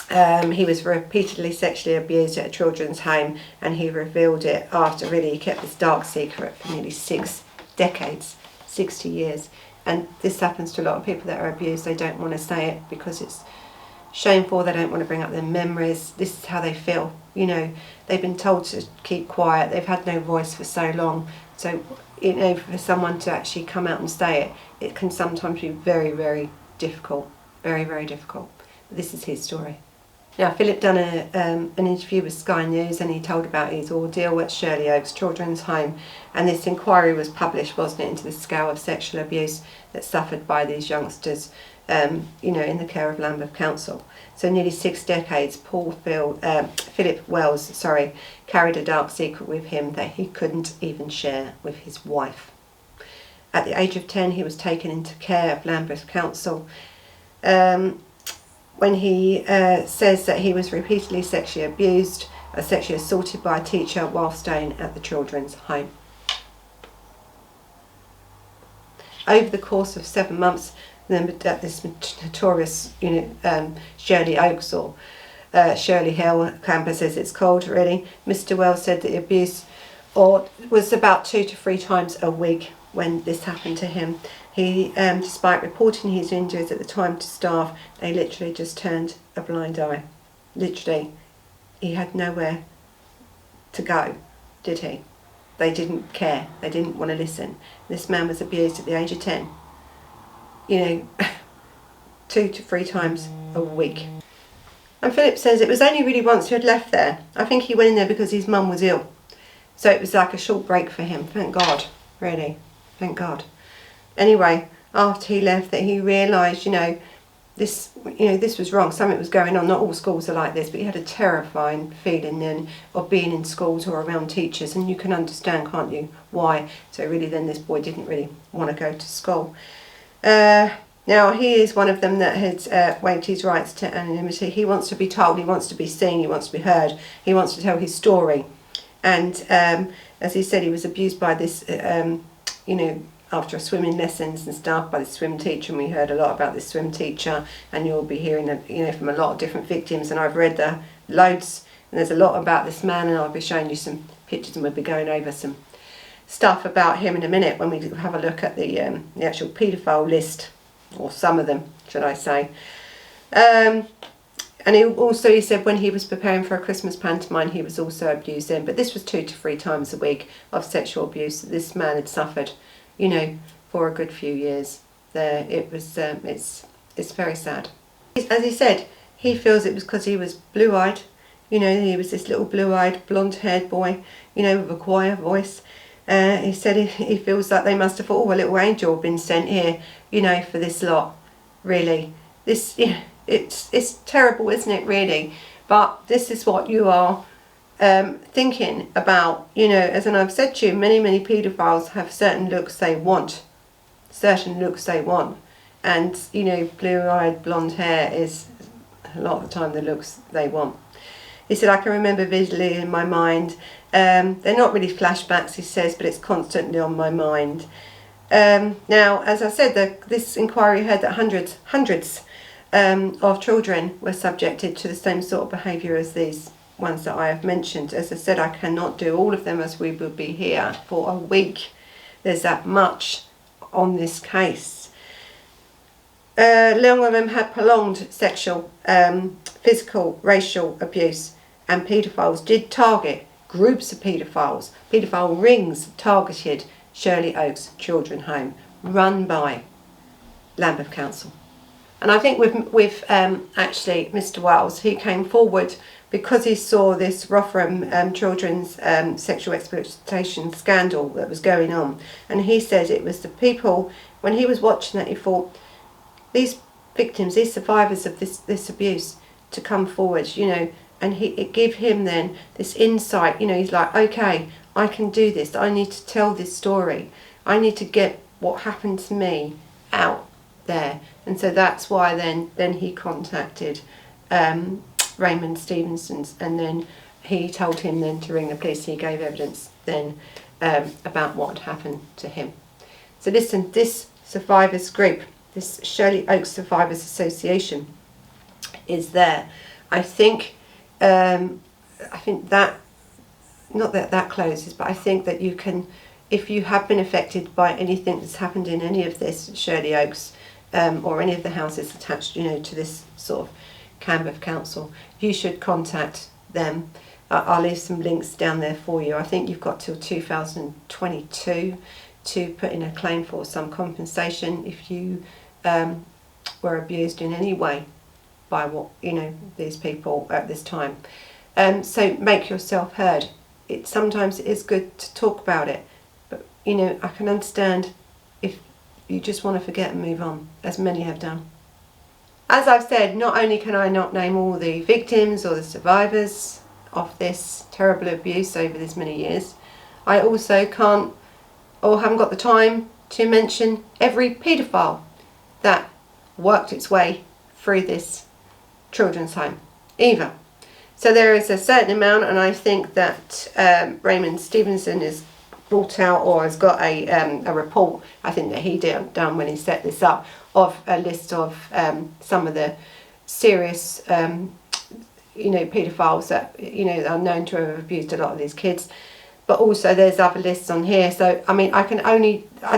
He was repeatedly sexually abused at a children's home, and he revealed it after really he kept this dark secret for nearly 6 decades, 60 years. And this happens to a lot of people that are abused. They don't want to say it because it's shameful. They don't want to bring up their memories. This is how they feel. You know, they've been told to keep quiet. They've had no voice for so long. So, you know, for someone to actually come out and say it, it can sometimes be very, very difficult. Very, very difficult. But this is his story. Now, Philip done an interview with Sky News, and he told about his ordeal at Shirley Oak's Children's Home, and this inquiry was published, wasn't it, into the scale of sexual abuse that's suffered by these youngsters, you know, in the care of Lambeth Council. So nearly 6 decades, Philip Wells, carried a dark secret with him that he couldn't even share with his wife. At the age of 10, he was taken into care of Lambeth Council. When he says that he was repeatedly sexually abused or sexually assaulted by a teacher while staying at the children's home. Over the course of 7 months, at this notorious, Shirley Oaks, or Shirley Hill campus as it's called, really, Mr. Wells said that the abuse was about 2 to 3 times a week when this happened to him. He, despite reporting his injuries at the time to staff, they literally just turned a blind eye. Literally, he had nowhere to go, did he? They didn't care. They didn't want to listen. This man was abused at the age of 10. You know, 2 to 3 times a week. And Philip says it was only really once he had left there. I think he went in there because his mum was ill. So it was like a short break for him. Thank God, really. Thank God. Anyway, after he left, that he realised, this was wrong. Something was going on. Not all schools are like this, but he had a terrifying feeling then of being in schools or around teachers, and you can understand, can't you, why? So really, then this boy didn't really want to go to school. Now he is one of them that has waived his rights to anonymity. He wants to be told. He wants to be seen. He wants to be heard. He wants to tell his story. And as he said, he was abused by this, after swimming lessons and stuff, by the swim teacher, and we heard a lot about this swim teacher, and you'll be hearing from a lot of different victims, and I've read loads, and there's a lot about this man, and I'll be showing you some pictures, and we'll be going over some stuff about him in a minute when we have a look at the actual paedophile list, or some of them, should I say. And he said when he was preparing for a Christmas pantomime, he was also abused then, but this was 2 to 3 times a week of sexual abuse that this man had suffered, for a good few years there. It was, it's very sad. As he said, he feels it was because he was blue-eyed, he was this little blue-eyed, blonde-haired boy, with a choir voice. He said he feels like they must have thought, a little angel had been sent here, for this lot, really. This, it's terrible, isn't it, really? But this is what you are thinking about, you know, as I've said to you, many paedophiles have certain looks they want. And, you know, blue-eyed blonde hair is a lot of the time the looks they want. He said, I can remember vividly in my mind. They're not really flashbacks, he says, but it's constantly on my mind. Now, as I said, this inquiry heard that hundreds of children were subjected to the same sort of behaviour as these ones that I have mentioned. As I said, I cannot do all of them, as we would be here for a week. There's that much on this case. Long of them had prolonged sexual, physical, racial abuse, and paedophiles did target groups of paedophiles. Paedophile rings targeted Shirley Oaks Children Home, run by Lambeth Council. And I think with actually Mr. Wells, he came forward because he saw this Rotherham children's sexual exploitation scandal that was going on. And he said it was the people, when he was watching that, he thought, these victims, these survivors of this abuse, to come forward, you know, and it gave him then this insight, you know, he's like, okay, I can do this, I need to tell this story, I need to get what happened to me out there. And so that's why then he contacted Raymond Stevenson, and then he told him then to ring the police. He gave evidence then about what had happened to him. So listen, this survivors group, this Shirley Oaks Survivors Association is there. I think that, not that closes, but I think that you can, if you have been affected by anything that's happened in any of this Shirley Oaks or any of the houses attached, you know, to this sort of Lambeth Council, you should contact them. I'll leave some links down there for you. I think you've got till 2022 to put in a claim for some compensation if you were abused in any way by these people at this time. So make yourself heard. Sometimes it is good to talk about it, but you know, I can understand if you just want to forget and move on, as many have done. As I've said, not only can I not name all the victims or the survivors of this terrible abuse over this many years, I also can't or haven't got the time to mention every paedophile that worked its way through this children's home either. So there is a certain amount, and I think that Raymond Stevenson is brought out or has got a report, I think that he done when he set this up, of a list of some of the serious paedophiles that are known to have abused a lot of these kids. But also there's other lists on here. So I mean, I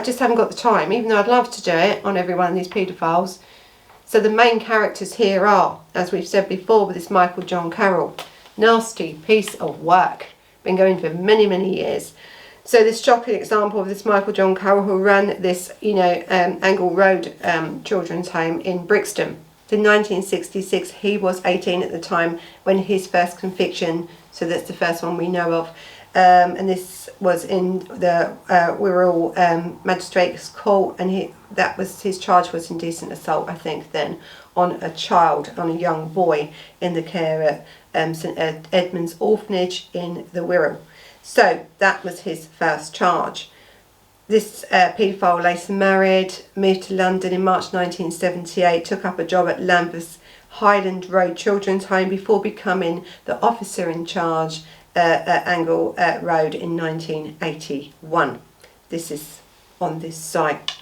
just haven't got the time, even though I'd love to do it on every one of these paedophiles. So the main characters here are, as we've said before, with this Michael John Carroll, nasty piece of work, been going for many years. So this shocking example of this Michael John Carroll, who ran this, Angle Road children's home in Brixton. In 1966, he was 18 at the time when his first conviction, so that's the first one we know of, and this was in the Wirral Magistrates Court, and his charge was indecent assault, I think, then, on a child, on a young boy in the care at St Edmund's Orphanage in the Wirral. So that was his first charge. This paedophile later married, moved to London in March 1978, took up a job at Lambeth Highland Road Children's Home before becoming the officer in charge at Angle Road in 1981. This is on this site,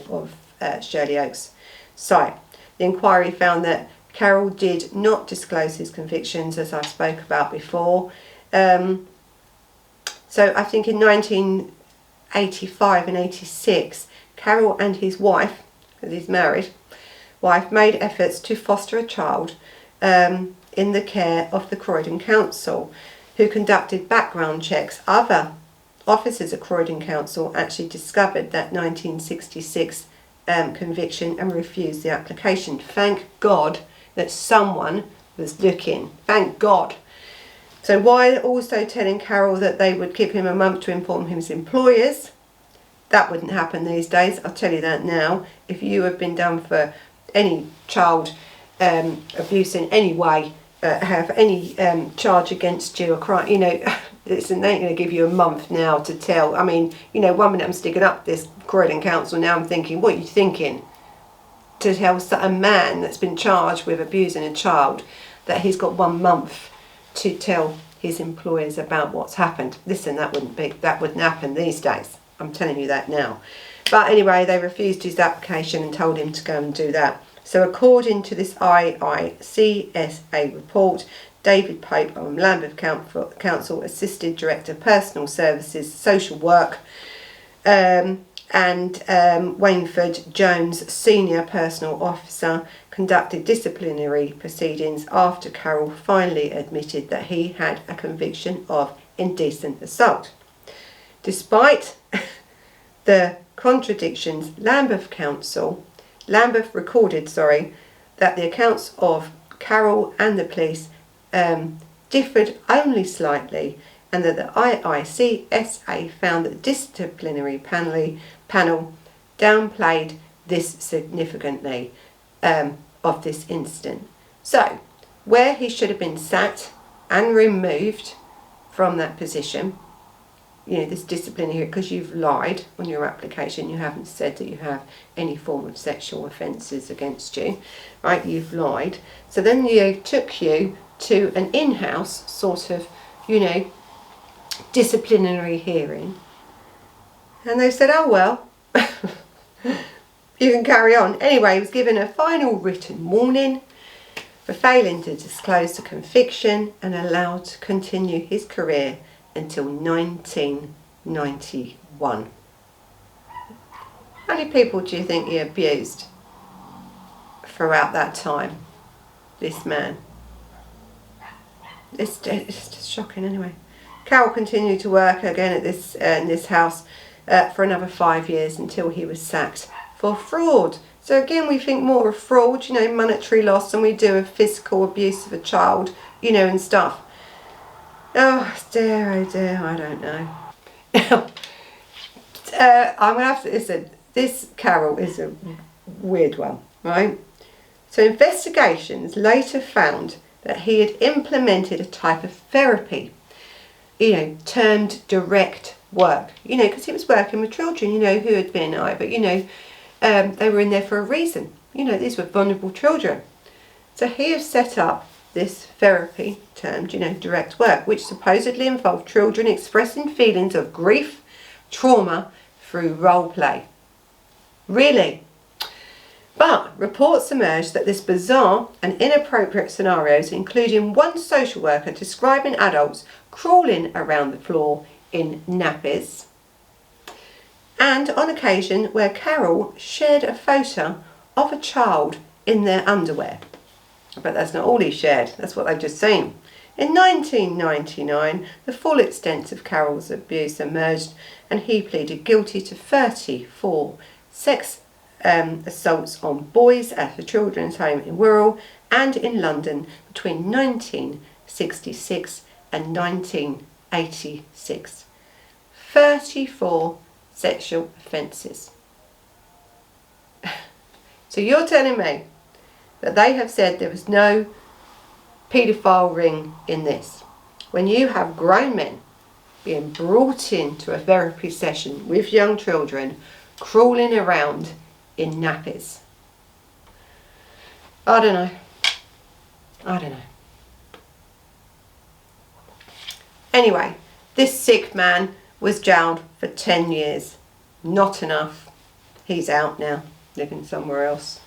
of Shirley Oaks site. The inquiry found that Carroll did not disclose his convictions, as I spoke about before. So I think in 1985 and 86, Carroll and his wife, because he's married, made efforts to foster a child in the care of the Croydon Council, who conducted background checks. Other officers at Croydon Council actually discovered that 1966 conviction and refused the application. Thank God that someone was looking. Thank God. So while also telling Carroll that they would give him a month to inform his employers, that wouldn't happen these days, I'll tell you that now. If you have been done for any child abuse in any way, have any charge against you or crime, you know, listen, they ain't going to give you a month now to tell. I mean, you know, 1 minute I'm sticking up this Croydon Council, now I'm thinking, what are you thinking? To tell a man that's been charged with abusing a child that he's got 1 month to tell his employers about what's happened. Listen, that wouldn't happen these days. I'm telling you that now. But anyway, they refused his application and told him to go and do that. So according to this IICSA report, David Pope from Lambeth Council, Assistant Director Personal Services, Social Work, and Wainford Jones, Senior Personal Officer, conducted disciplinary proceedings after Carroll finally admitted that he had a conviction of indecent assault. Despite the contradictions, Lambeth recorded that the accounts of Carroll and the police differed only slightly, and that the IICSA found that the disciplinary panel downplayed this significantly of this incident. So, where he should have been sacked and removed from that position, you know, this disciplinary, because you've lied on your application, you haven't said that you have any form of sexual offences against you, right? You've lied. So then they took you to an in-house sort of, you know, disciplinary hearing, and they said, oh well, you can carry on. Anyway, he was given a final written warning for failing to disclose the conviction and allowed to continue his career until 1991. How many people do you think he abused throughout that time, this man? It's just shocking anyway. Carroll continued to work again at this in this house for another 5 years until he was sacked for fraud. So again, we think more of fraud, you know, monetary loss, than we do of physical abuse of a child, you know, and stuff. Oh dear, I don't know. I'm going to have to listen. This Carroll is a weird one, right? So investigations later found that he had implemented a type of therapy, you know, termed direct work, you know, because he was working with children, you know, who had been either, you know, they were in there for a reason. You know, these were vulnerable children. So he has set up this therapy termed, you know, direct work, which supposedly involved children expressing feelings of grief, trauma through role play. Really? But reports emerged that this bizarre and inappropriate scenarios, including one social worker describing adults crawling around the floor in nappies, and on occasion where Carroll shared a photo of a child in their underwear. But that's not all he shared, that's what they've just seen. In 1999, the full extent of Carroll's abuse emerged, and he pleaded guilty to 34 sex assaults on boys at a children's home in Wirral and in London between 1966 and 1986. 34 sexual offences. So you're telling me that they have said there was no paedophile ring in this, when you have grown men being brought into a therapy session with young children crawling around in nappies? I don't know. Anyway, this sick man was jailed for 10 years. Not enough. He's out now, living somewhere else.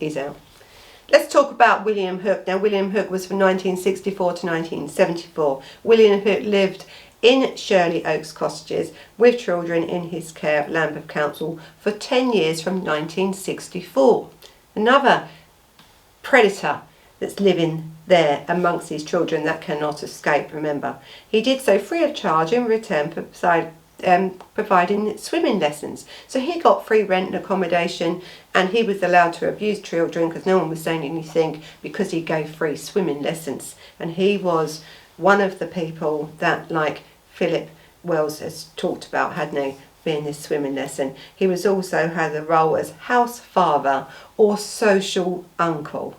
He's out. Let's talk about William Hook. Now, William Hook was from 1964 to 1974. William Hook lived in Shirley Oaks cottages with children in his care at Lambeth Council for 10 years from 1964. Another predator that's living there amongst these children that cannot escape, remember. He did so free of charge, in return providing swimming lessons. So he got free rent and accommodation, and he was allowed to abuse children because no one was saying anything, because he gave free swimming lessons. And he was one of the people that, like Philip Wells has talked about, hadn't he, being this swimming lesson. He was also had a role as house father or social uncle.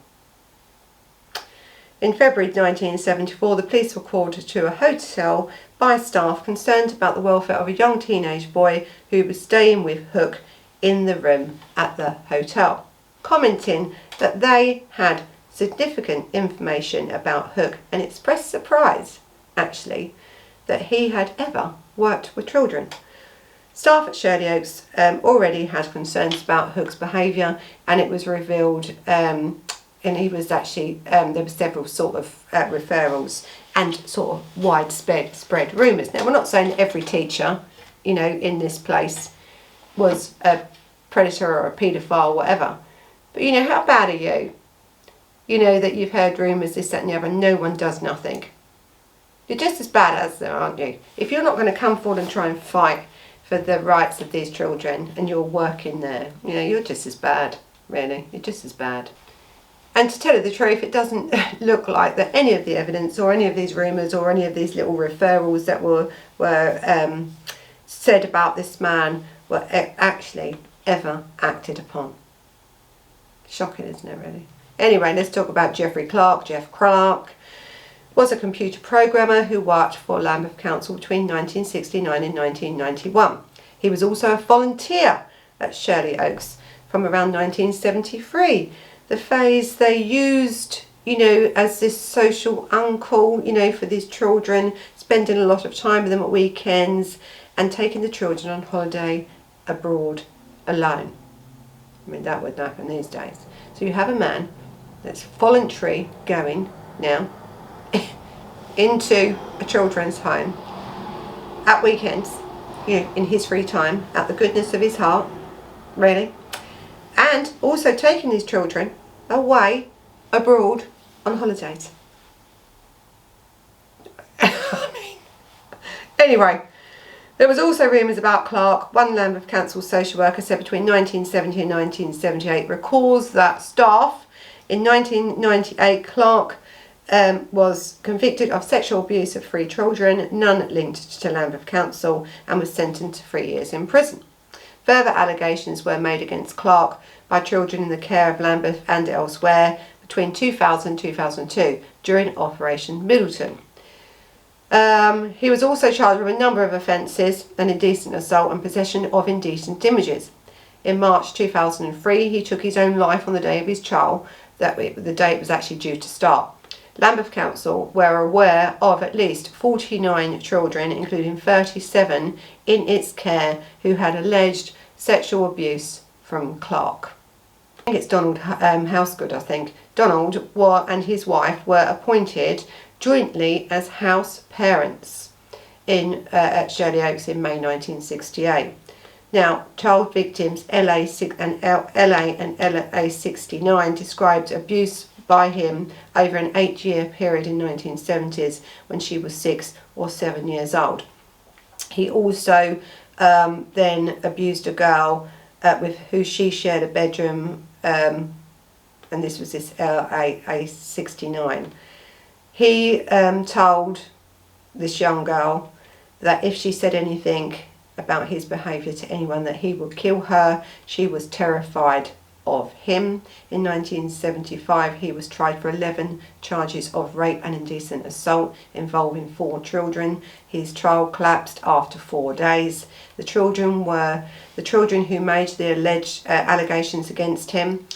In February 1974, the police were called to a hotel by staff concerned about the welfare of a young teenage boy who was staying with Hook in the room at the hotel, commenting that they had significant information about Hook and expressed surprise, actually, that he had ever worked with children. Staff at Shirley Oaks already had concerns about Hook's behaviour, and it was revealed, and he was actually, there were several sort of referrals and sort of widespread rumours. Now, we're not saying every teacher, you know, in this place was a predator or a paedophile, whatever. But, you know, how bad are you? You know, that you've heard rumours, this, that and the other, and no one does nothing. You're just as bad as them, aren't you? If you're not going to come forward and try and fight for the rights of these children and you're working there, you know, you're just as bad, really. You're just as bad. And to tell you the truth, it doesn't look like that any of the evidence or any of these rumours or any of these little referrals that were said about this man were actually ever acted upon. Shocking, isn't it, really? Anyway, let's talk about Jeffrey Clark. Jeff Clark was a computer programmer who worked for Lambeth Council between 1969 and 1991. He was also a volunteer at Shirley Oaks from around 1973. The phase they used, you know, as this social uncle, you know, for these children, spending a lot of time with them at weekends and taking the children on holiday abroad alone. I mean, that wouldn't happen these days. So you have a man that's voluntary going now into a children's home at weekends, you know, in his free time, at the goodness of his heart, really, and also taking these children away abroad on holidays. I mean, anyway, there was also rumours about Clark. One Lambeth Council social worker said between 1970 and 1978 recalls that staff in 1998 Clark was convicted of sexual abuse of 3 children, none linked to Lambeth Council, and was sentenced to 3 years in prison. Further allegations were made against Clark by children in the care of Lambeth and elsewhere between 2000 and 2002 during Operation Milton. He was also charged with a number of offences, an indecent assault and possession of indecent images. In March 2003, he took his own life on the day of his trial, the day it was actually due to start. Lambeth Council were aware of at least 49 children, including 37 in its care, who had alleged sexual abuse from Clark. I think it's Donald Housegood, I think. Donald and his wife were appointed jointly as house parents at Shirley Oaks in May 1968. Now, child victims LA and LA 69 described abuse by him over an 8-year period in 1970s when she was 6 or 7 years old. He also then abused a girl with who she shared a bedroom, and this was this LA 69. He told this young girl that if she said anything about his behaviour to anyone, that he would kill her. She was terrified of him. In 1975, he was tried for 11 charges of rape and indecent assault involving 4 children. His trial collapsed after 4 days. The children who made the alleged allegations against him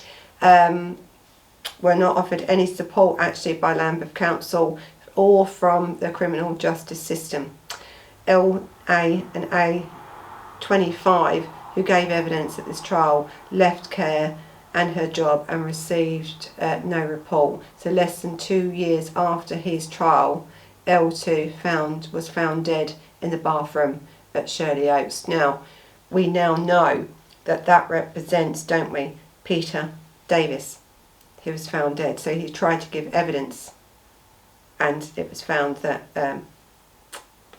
were not offered any support actually by Lambeth Council or from the criminal justice system. LA and A25, who gave evidence at this trial, left care and her job and received no report. So less than 2 years after his trial, L2 was found dead in the bathroom at Shirley Oaks. Now, we now know that represents, don't we, Peter Davis. He was found dead. So he tried to give evidence and it was found that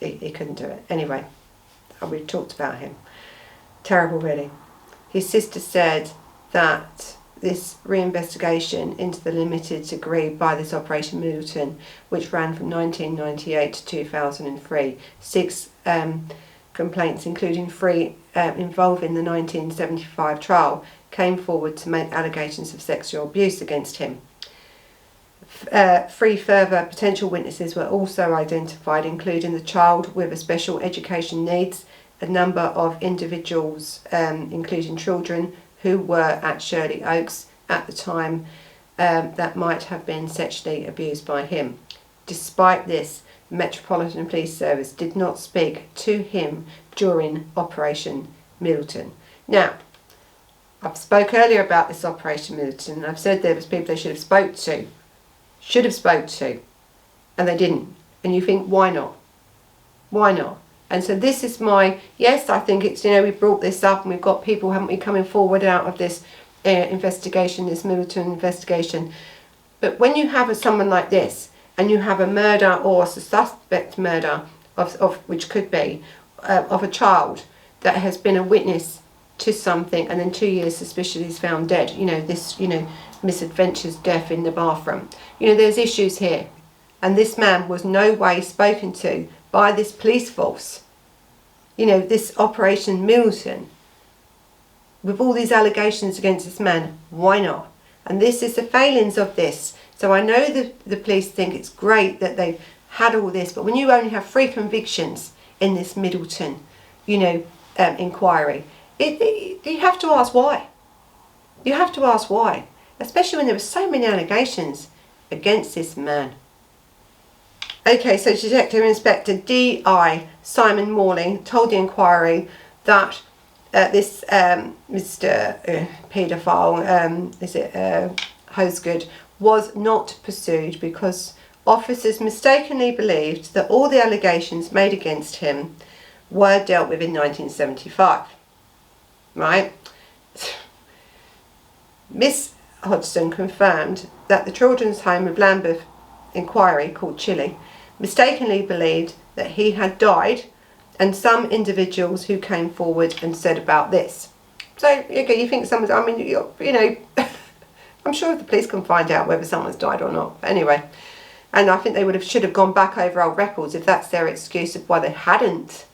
he couldn't do it. Anyway, we've talked about him. Terrible, really. His sister said that this reinvestigation into the limited degree by this Operation Milton, which ran from 1998 to 2003, 6 complaints, including 3 involving the 1975 trial, came forward to make allegations of sexual abuse against him. Three further potential witnesses were also identified, including the child with a special education needs, a number of individuals, including children who were at Shirley Oaks at the time, that might have been sexually abused by him. Despite this, the Metropolitan Police Service did not speak to him during Operation Milton. Now, I've spoke earlier about this Operation Milton, and I've said there was people they should have spoke to, and they didn't. And you think, why not? Why not? And so this is my, yes, I think it's, we brought this up and we've got people, haven't we, coming forward out of this investigation, this Milton investigation. But when you have someone like this, and you have a murder or a suspect murder of which could be of a child that has been a witness to something, and then 2 years suspicion is found dead, this misadventure's death in the bathroom, there's issues here, and this man was no way spoken to by this police force, this Operation Milton, with all these allegations against this man. Why not? And this is the failings of this. So I know the police think it's great that they've had all this, but when you only have 3 convictions in this Middleton, inquiry, you have to ask why. You have to ask why, especially when there were so many allegations against this man. Okay, so Detective Inspector D.I. Simon Morley told the inquiry that this Mr. Paedophile, Hosegood, was not pursued because officers mistakenly believed that all the allegations made against him were dealt with in 1975. Right? Miss Hodgson confirmed that the children's home of Lambeth inquiry, called Chile, mistakenly believed that he had died, and some individuals who came forward and said about this. So, okay, you think someone's, I'm sure the police can find out whether someone's died or not. But anyway, and I think they should have gone back over old records if that's their excuse of why they hadn't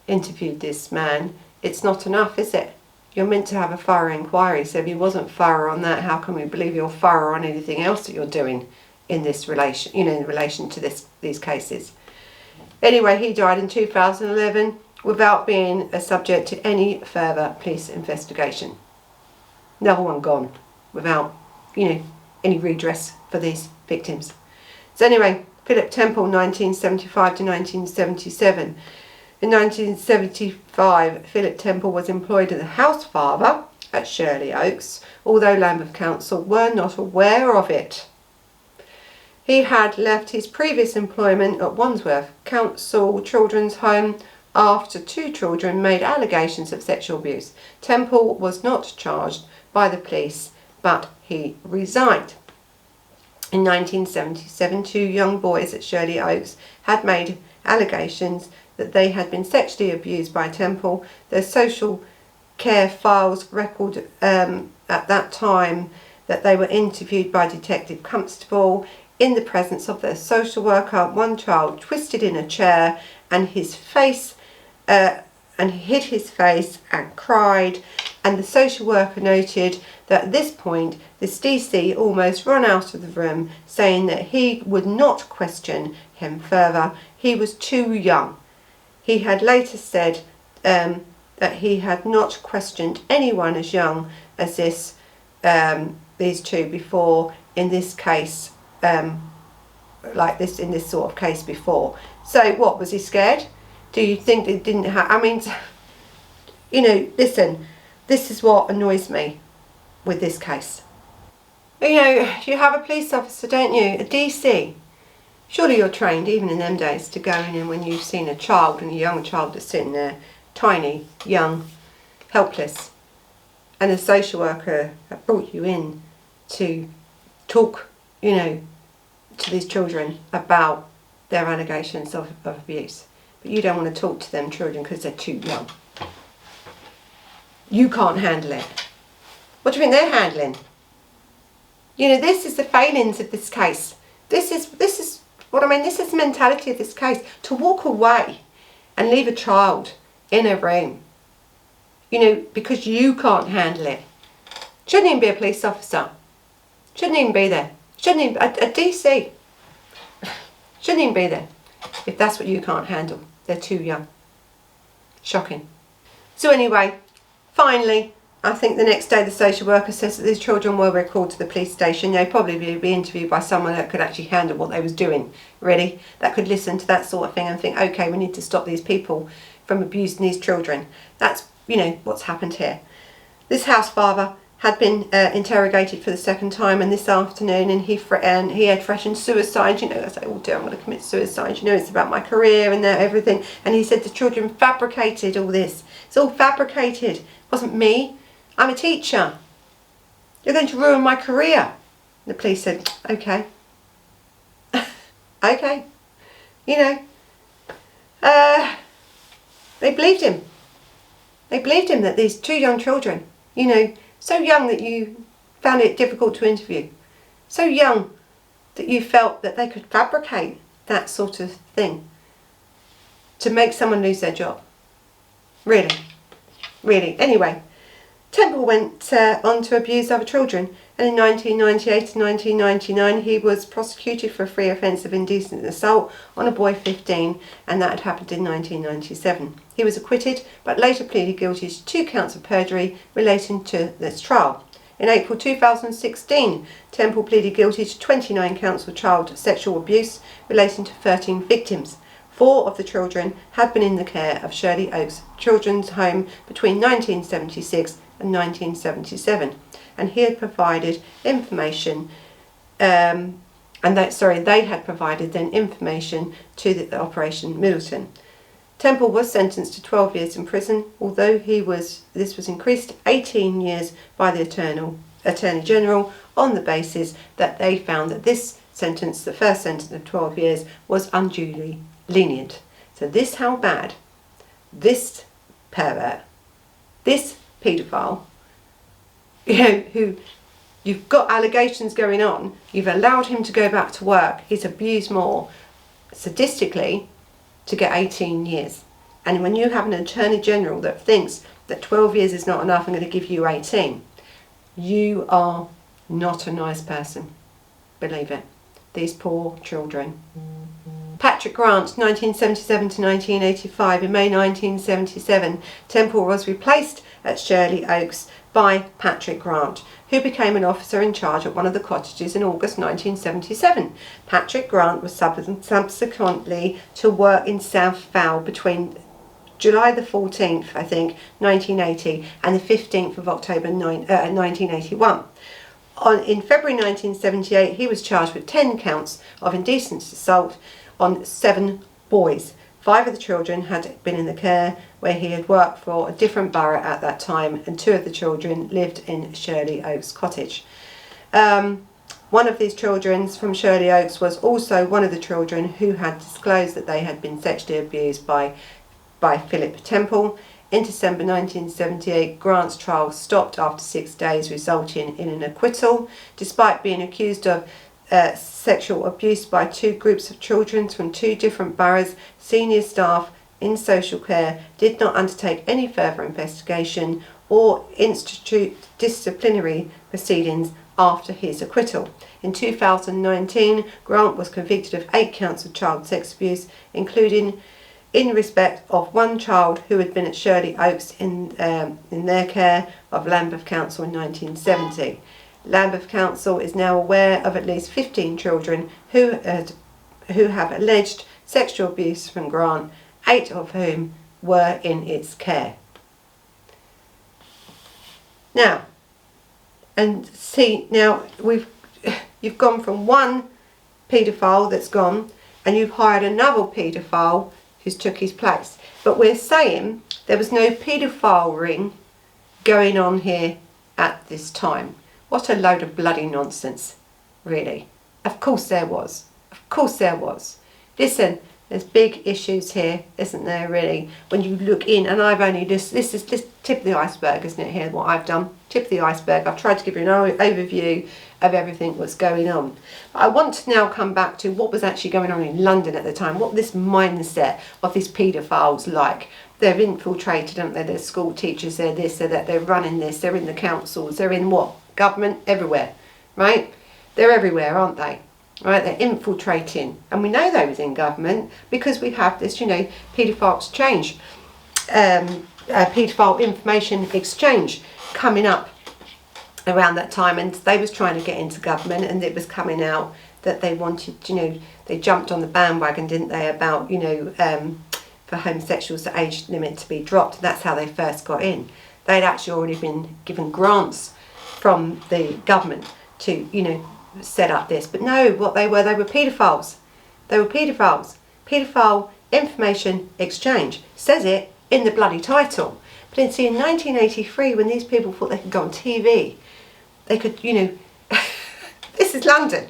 interviewed this man. It's not enough, is it? You're meant to have a thorough inquiry, so if he wasn't thorough on that, how can we believe you're thorough on anything else that you're doing in this relation, in relation to these cases? Anyway, he died in 2011 without being a subject to any further police investigation. Another one gone without, any redress for these victims. So anyway, Philip Temple, 1975 to 1977. In 1975, Philip Temple was employed as a house father at Shirley Oaks, although Lambeth Council were not aware of it. He had left his previous employment at Wandsworth Council Children's Home after 2 children made allegations of sexual abuse. Temple was not charged by the police, but he resigned. In 1977, 2 young boys at Shirley Oaks had made allegations that they had been sexually abused by Temple. Their social care files record at that time that they were interviewed by Detective Constable in the presence of their social worker. One child twisted in a chair and his face and hid his face and cried, and the social worker noted that at this point this DC almost ran out of the room, saying that he would not question him further. He was too young. He had later said that he had not questioned anyone as young as these 2 before in this case, like this, in this sort of case before. So what, was he scared? Do you think they didn't have, listen, this is what annoys me with this case. You have a police officer, don't you, a DC. Surely you're trained, even in them days, to go in and when you've seen a child, and a young child that's sitting there, tiny, young, helpless, and a social worker that brought you in to talk, to these children about their allegations of abuse. But you don't want to talk to them children because they're too young. You can't handle it. What do you think they're handling? This is the failings of this case. This is the mentality of this case. To walk away and leave a child in a room, because you can't handle it. Shouldn't even be a police officer. Shouldn't even be there. Shouldn't even, a DC shouldn't even be there if that's what you can't handle. They're too young. Shocking. So anyway, finally, I think the next day the social worker says that these children were recalled to the police station. They'd probably be interviewed by someone that could actually handle what they was doing, really, that could listen to that sort of thing and think, okay, we need to stop these people from abusing these children. That's, you know, what's happened here. This house father had been interrogated for the second time, and this afternoon, and he had threatened suicide. You know, I say, oh dear, I'm going to commit suicide. You know, it's about my career and everything. And he said the children fabricated all this. It's all fabricated. It wasn't me. I'm a teacher. You're going to ruin my career. The police said, okay. Okay. You know, they believed him. They believed him that these two young children, you know, so young that you found it difficult to interview. So young that you felt that they could fabricate that sort of thing to make someone lose their job. Really. Really. Anyway, Temple went on to abuse other children, and in 1998 and 1999 he was prosecuted for a free offence of indecent assault on a boy 15, and that had happened in 1997. He was acquitted but later pleaded guilty to 2 counts of perjury relating to this trial. In April 2016, Temple pleaded guilty to 29 counts of child sexual abuse relating to 13 victims. 4 of the children had been in the care of Shirley Oaks Children's Home between 1976 and 1977, and he had provided information, they had provided then information to the Operation Milton. Temple was sentenced to 12 years in prison, although this was increased to 18 years by the Attorney General on the basis that they found that this sentence, the first sentence of 12 years, was unduly lenient. So this how bad this pervert, this paedophile, you know, who you've got allegations going on, you've allowed him to go back to work, he's abused more sadistically to get 18 years. And when you have an Attorney General that thinks that 12 years is not enough, I'm going to give you 18, you are not a nice person. Believe it. These poor children. Patrick Grant, 1977 to 1985. In May 1977, Temple was replaced at Shirley Oaks by Patrick Grant, who became an officer in charge at one of the cottages in August 1977. Patrick Grant was subsequently to work in South Fowl between July the 14th, I think, 1980 and the 15th of October 1981. In February 1978, he was charged with 10 counts of indecent assault on 7 boys. 5 of the children had been in the care where he had worked for a different borough at that time, and 2 of the children lived in Shirley Oaks Cottage. One of these children from Shirley Oaks was also one of the children who had disclosed that they had been sexually abused by Philip Temple. In December 1978, Grant's trial stopped after 6 days, resulting in an acquittal. Despite being accused of sexual abuse by 2 groups of children from 2 different boroughs, senior staff in social care did not undertake any further investigation or institute disciplinary proceedings after his acquittal. In 2019, Grant was convicted of 8 counts of child sex abuse, including in respect of 1 child who had been at Shirley Oaks in their care of Lambeth Council in 1970. Lambeth Council is now aware of at least 15 children who have alleged sexual abuse from Grant, 8 of whom were in its care. Now, and see, now you've gone from one paedophile that's gone, and you've hired another paedophile who's took his place. But we're saying there was no paedophile ring going on here at this time. What a load of bloody nonsense, really. Of course there was. Of course there was. Listen, there's big issues here, isn't there, really? When you look in, and I've only this is just tip of the iceberg, isn't it, here, what I've done? Tip of the iceberg. I've tried to give you an overview of everything that's going on. But I want to now come back to what was actually going on in London at the time, what this mindset of these paedophiles like. They're infiltrated, aren't they? They're school teachers, they're this, they're that, they're running this, they're in the councils, they're in what? Government, everywhere, right? They're everywhere, aren't they? Right, they're infiltrating, and we know they was in government because we have this, you know, paedophile exchange, paedophile information exchange coming up around that time, and they was trying to get into government, and it was coming out that they wanted, you know, they jumped on the bandwagon, didn't they, about, you know, for homosexuals the age limit to be dropped. That's how they first got in. They'd actually already been given grants from the government to, you know, set up this. But no, what they were paedophiles. They were paedophiles. Paedophile information exchange. Says it in the bloody title. But in 1983, when these people thought they could go on TV, they could, you know, this is London,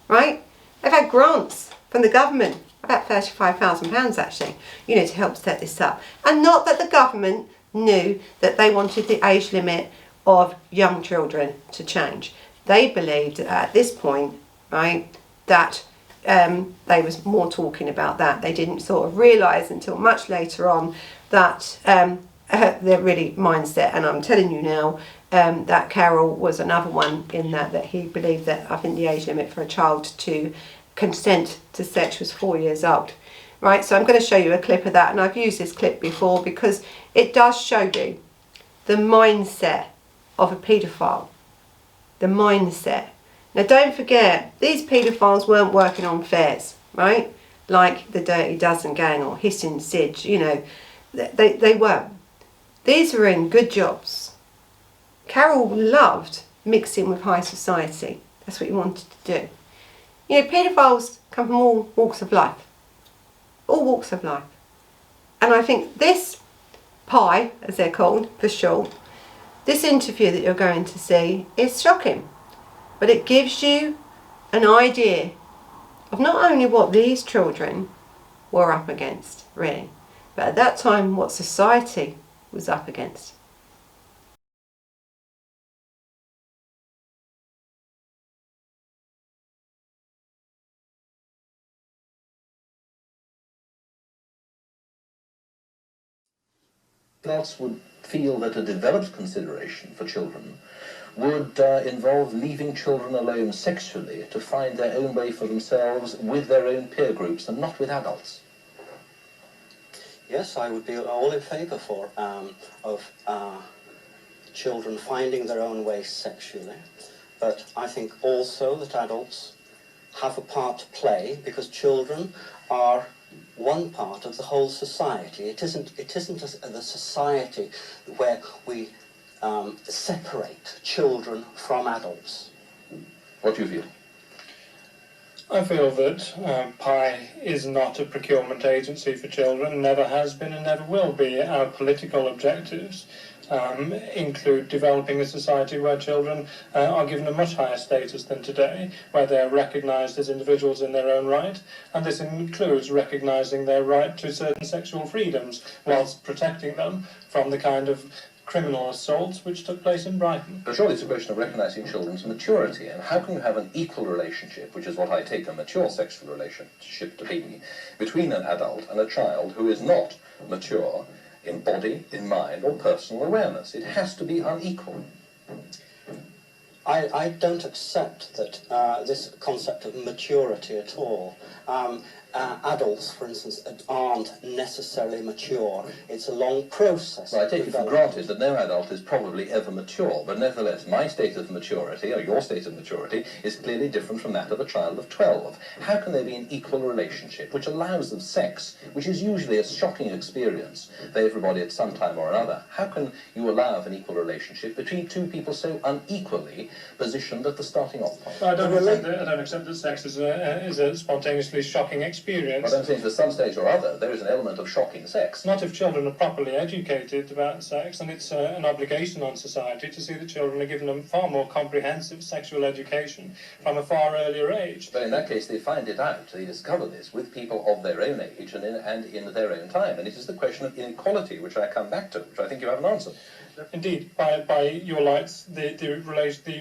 right? They've had grants from the government, about £35,000 actually, you know, to help set this up. And not that the government knew that they wanted the age limit of young children to change. They believed that at this point, right, that they was more talking about that. They didn't sort of realise until much later on that their really mindset, and I'm telling you now, that Carroll was another one in that he believed that I think the age limit for a child to consent to sex was 4 years old. Right, so I'm going to show you a clip of that, and I've used this clip before because it does show you the mindset of a paedophile. The mindset. Now don't forget, these paedophiles weren't working on fairs, right? Like the Dirty Dozen gang or Hissing Sidge, you know, they weren't. These were in good jobs. Carroll loved mixing with high society. That's what he wanted to do. You know, paedophiles come from all walks of life. All walks of life. And I think this pie, as they're called for short, this interview that you're going to see is shocking. But it gives you an idea of not only what these children were up against, really, but at that time what society was up against.
Adults would feel that a developed consideration for children would involve leaving children alone sexually to find their own way for themselves with their own peer groups and not with adults.
Yes, I would be all in favour of children finding their own way sexually, but I think also that adults have a part to play because children are one part of the whole society. It isn't the society where we separate children from adults.
What do you feel?
I feel that PIE is not a procurement agency for children, never has been and never will be. Our political objectives include developing a society where children are given a much higher status than today, where they are recognised as individuals in their own right, and this includes recognising their right to certain sexual freedoms whilst protecting them from the kind of criminal assaults which took place in Brighton.
But surely it's a question of recognising children's maturity, and how can you have an equal relationship, which is what I take a mature sexual relationship to be, between an adult and a child who is not mature in body, in mind, or personal awareness? It has to be unequal.
I don't accept that this concept of maturity at all. Adults, for instance, aren't necessarily mature. It's a long process.
Well, I take it for granted that no adult is probably ever mature, but nevertheless, my state of maturity, or your state of maturity, is clearly different from that of a child of 12. How can there be an equal relationship which allows of sex, which is usually a shocking experience for everybody at some time or another? How can you allow of an equal relationship between two people so unequally positioned at the starting off point?
I don't accept that sex is a spontaneously shocking experience.
But I'm saying, at some stage or other, there is an element of shocking sex.
Not if children are properly educated about sex, and it's an obligation on society to see that children are given a far more comprehensive sexual education from a far earlier age.
But in that case, they find it out, they discover this with people of their own age and in their own time. And it is the question of inequality, which I come back to, which I think you haven't answered.
Indeed, by your lights, the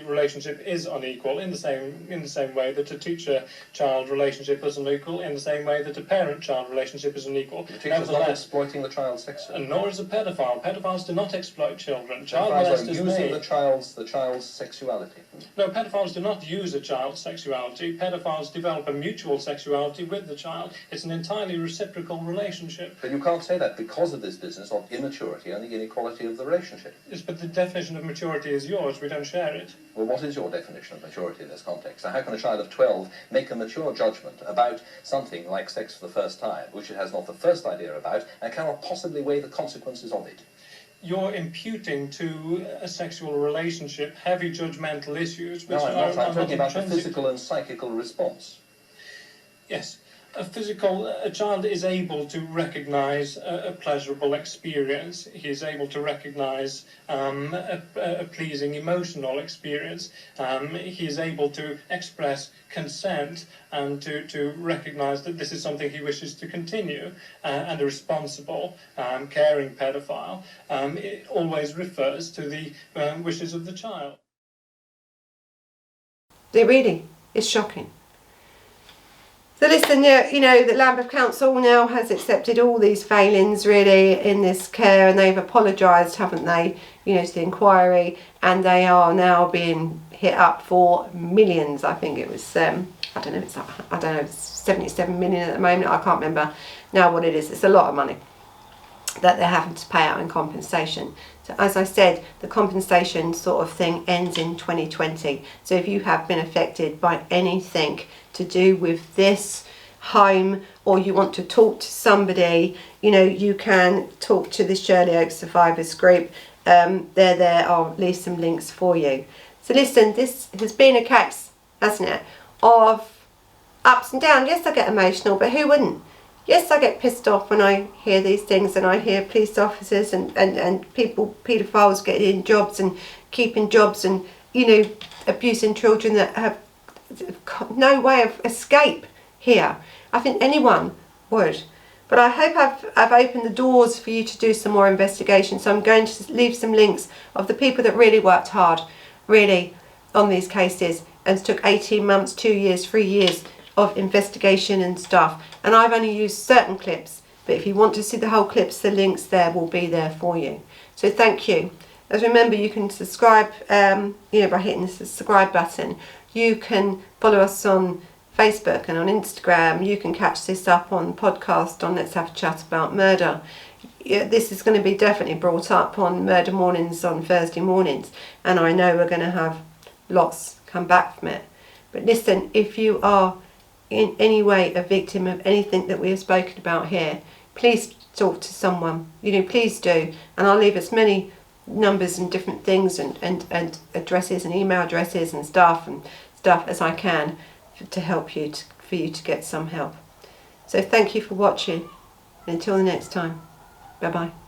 relationship is unequal in the same way that a teacher-child relationship is unequal, in the same way that a parent-child relationship is unequal.
The teacher's not exploiting the child sexually.
And nor is a paedophile. Pedophiles do not exploit children.
Child molesters using the child's sexuality.
No, pedophiles do not use a child's sexuality. Pedophiles develop a mutual sexuality with the child. It's an entirely reciprocal relationship.
But you can't say that because of this business of immaturity and the inequality of the relationship.
Yes, but the definition of maturity is yours. We don't share it.
Well, what is your definition of maturity in this context? So how can a child of 12 make a mature judgment about something like sex for the first time, which it has not the first idea about, and cannot possibly weigh the consequences of it?
You're imputing to a sexual relationship heavy judgmental issues which
no, I'm not. I'm talking about the
intrinsic.
physical and psychical response.
Yes. A child is able to recognise a pleasurable experience. He is able to recognise a pleasing emotional experience. He is able to express consent and to recognise that this is something he wishes to continue. And a responsible, caring paedophile it always refers to the wishes of the child.
It really is shocking. So listen, you know, the Lambeth Council now has accepted all these failings really in this care, and they've apologised, haven't they, you know, to the inquiry, and they are now being hit up for millions. I think it was, I don't know, it's 77 million at the moment. I can't remember now what it is. It's a lot of money that they're having to pay out in compensation. So as I said, the compensation sort of thing ends in 2020. So if you have been affected by anything to do with this home, or you want to talk to somebody, you know, you can talk to the Shirley Oak Survivors Group. I'll leave some links for you. So listen, this has been a case, hasn't it, of ups and downs. Yes, I get emotional, but who wouldn't? Yes, I get pissed off when I hear these things, and I hear police officers and people, paedophiles getting jobs and keeping jobs, and, you know, abusing children that have no way of escape here. I think anyone would. But I hope I've opened the doors for you to do some more investigation. So I'm going to leave some links of the people that really worked hard, really, on these cases, and took 18 months, 2 years, 3 years of investigation and stuff. And I've only used certain clips, but if you want to see the whole clips, the links there will be there for you. So thank you. As remember, you can subscribe, you know, by hitting the subscribe button. You can follow us on Facebook and on Instagram. You can catch this up on podcast on Let's Have a Chat About Murder. This is going to be definitely brought up on Murder Mornings on Thursday mornings, and I know we're going to have lots come back from it. But listen, if you are in any way a victim of anything that we have spoken about here, please talk to someone. You know, please do. And I'll leave as many numbers and different things and addresses and email addresses and stuff as I can to help you, for you to get some help. So thank you for watching. Until the next time. Bye bye.